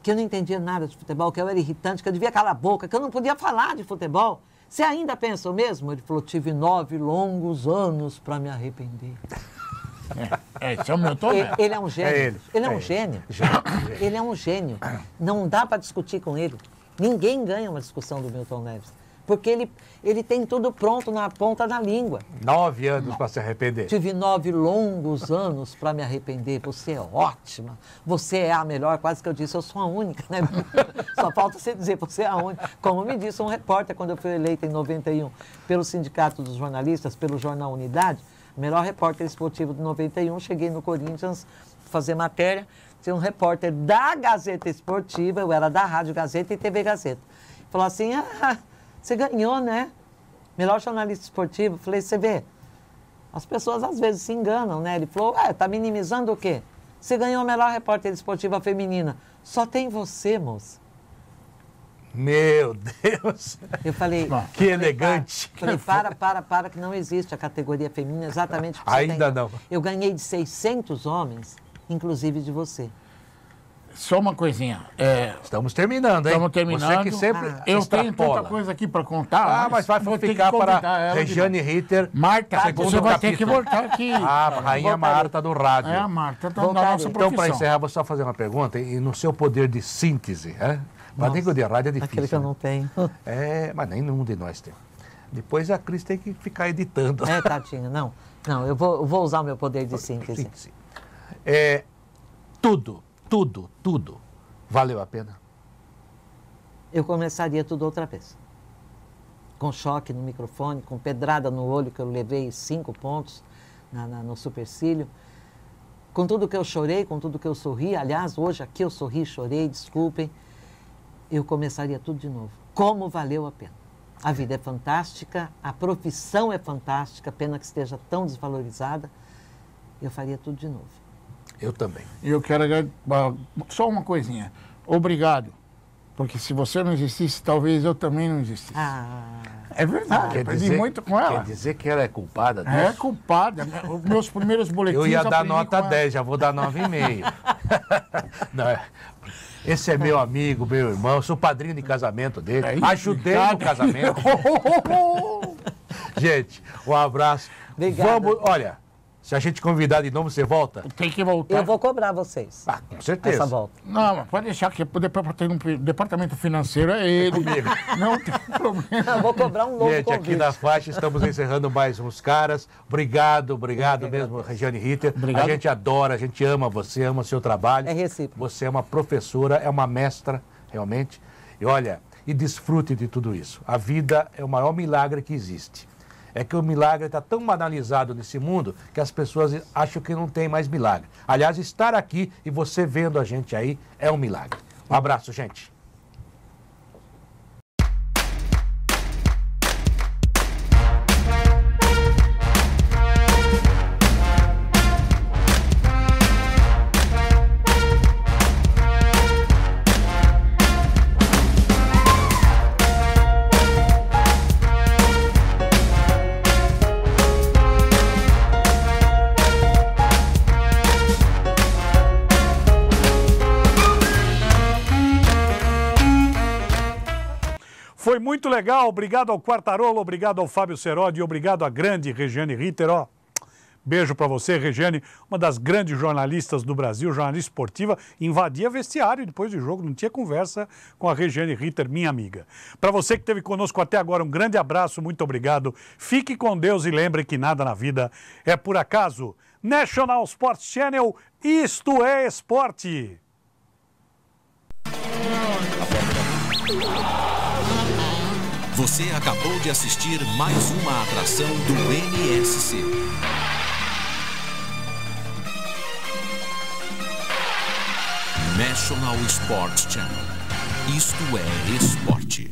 que eu não entendia nada de futebol, que eu era irritante, que eu devia calar a boca, que eu não podia falar de futebol. Você ainda pensa o mesmo? Ele falou, tive 9 longos anos para me arrepender. Esse é o Milton Neves. Ele é um gênio. Ele é um gênio. Ele é um gênio. Não dá para discutir com ele. Ninguém ganha uma discussão do Milton Neves. Porque ele tem tudo pronto na ponta da língua. 9 anos para se arrepender. Tive 9 longos anos para me arrepender. Você é ótima. Você é a melhor. Quase que eu disse, eu sou a única, né? Só falta você dizer, você é a única. Como me disse um repórter quando eu fui eleita em 91 pelo Sindicato dos Jornalistas, pelo Jornal Unidade, melhor repórter esportivo de 91, cheguei no Corinthians fazer matéria, tinha um repórter da Gazeta Esportiva, eu era da Rádio Gazeta e TV Gazeta. Falou assim, você ganhou, né? Melhor jornalista esportivo. Falei, você vê, as pessoas às vezes se enganam, né? Ele falou, tá minimizando o quê? Você ganhou a melhor repórter esportiva feminina. Só tem você, moça. Meu Deus! Eu falei... Que elegante! Falei, para, que não existe a categoria feminina, exatamente porque ainda não. Eu ganhei de 600 homens, inclusive de você. Só uma coisinha. Estamos terminando, hein? Estamos terminando. Você que sempre eu tenho tanta coisa aqui para contar. Mas vai ficar para Regiane Ritter. Marta, você vai ter que voltar aqui. A rainha Marta do rádio. É a Marta da nossa profissão. Então, para encerrar, vou só fazer uma pergunta. E no seu poder de síntese, mas nem que o de rádio é difícil. Aquele que eu não tenho. Mas nenhum de nós tem. Depois a Cris tem que ficar editando. Tadinha, não. Não, eu vou usar o meu poder de síntese. Tudo valeu a pena? Eu começaria tudo outra vez. Com choque no microfone, com pedrada no olho, que eu levei 5 pontos no supercílio. Com tudo que eu chorei, com tudo que eu sorri. Aliás, hoje aqui eu sorri, chorei, desculpem. Eu começaria tudo de novo. Como valeu a pena. A vida é fantástica, a profissão é fantástica, pena que esteja tão desvalorizada. Eu faria tudo de novo. Eu também. Eu quero só uma coisinha. Obrigado. Porque se você não existisse, talvez eu também não existisse. É verdade. Eu aprendi muito com ela. Quer dizer que ela é culpada disso? É culpada. Os meus primeiros boletins... Eu ia dar nota 10, já vou dar 9,5. Esse é meu amigo, meu irmão, sou padrinho de casamento dele. Ajudei no casamento. Gente, um abraço. Obrigada. Olha... Se a gente convidar de novo, você volta? Tem que voltar. Eu vou cobrar vocês. Com certeza. Essa volta. Não, mas pode deixar que o departamento financeiro é ele. Comigo. Não tem problema. Eu vou cobrar um novo gente, convite. Aqui na faixa estamos encerrando mais uns caras. Obrigado mesmo, Regiane Ritter. Obrigado. A gente adora, a gente ama você, ama o seu trabalho. É recíproco. Você é uma professora, é uma mestra, realmente. E olha, desfrute de tudo isso. A vida é o maior milagre que existe. É que o milagre está tão banalizado nesse mundo que as pessoas acham que não tem mais milagre. Aliás, estar aqui e você vendo a gente aí é um milagre. Um abraço, gente. Foi muito legal, obrigado ao Quartarolo, obrigado ao Fábio Serodi e obrigado à grande Regiane Ritter, Beijo para você, Regiane, uma das grandes jornalistas do Brasil, jornalista esportiva, invadia vestiário depois do jogo, não tinha conversa com a Regiane Ritter, minha amiga. Para você que esteve conosco até agora, um grande abraço, muito obrigado. Fique com Deus e lembre que nada na vida é por acaso. National Sports Channel, isto é esporte. Você acabou de assistir mais uma atração do NSC. National Sports Channel. Isto é esporte.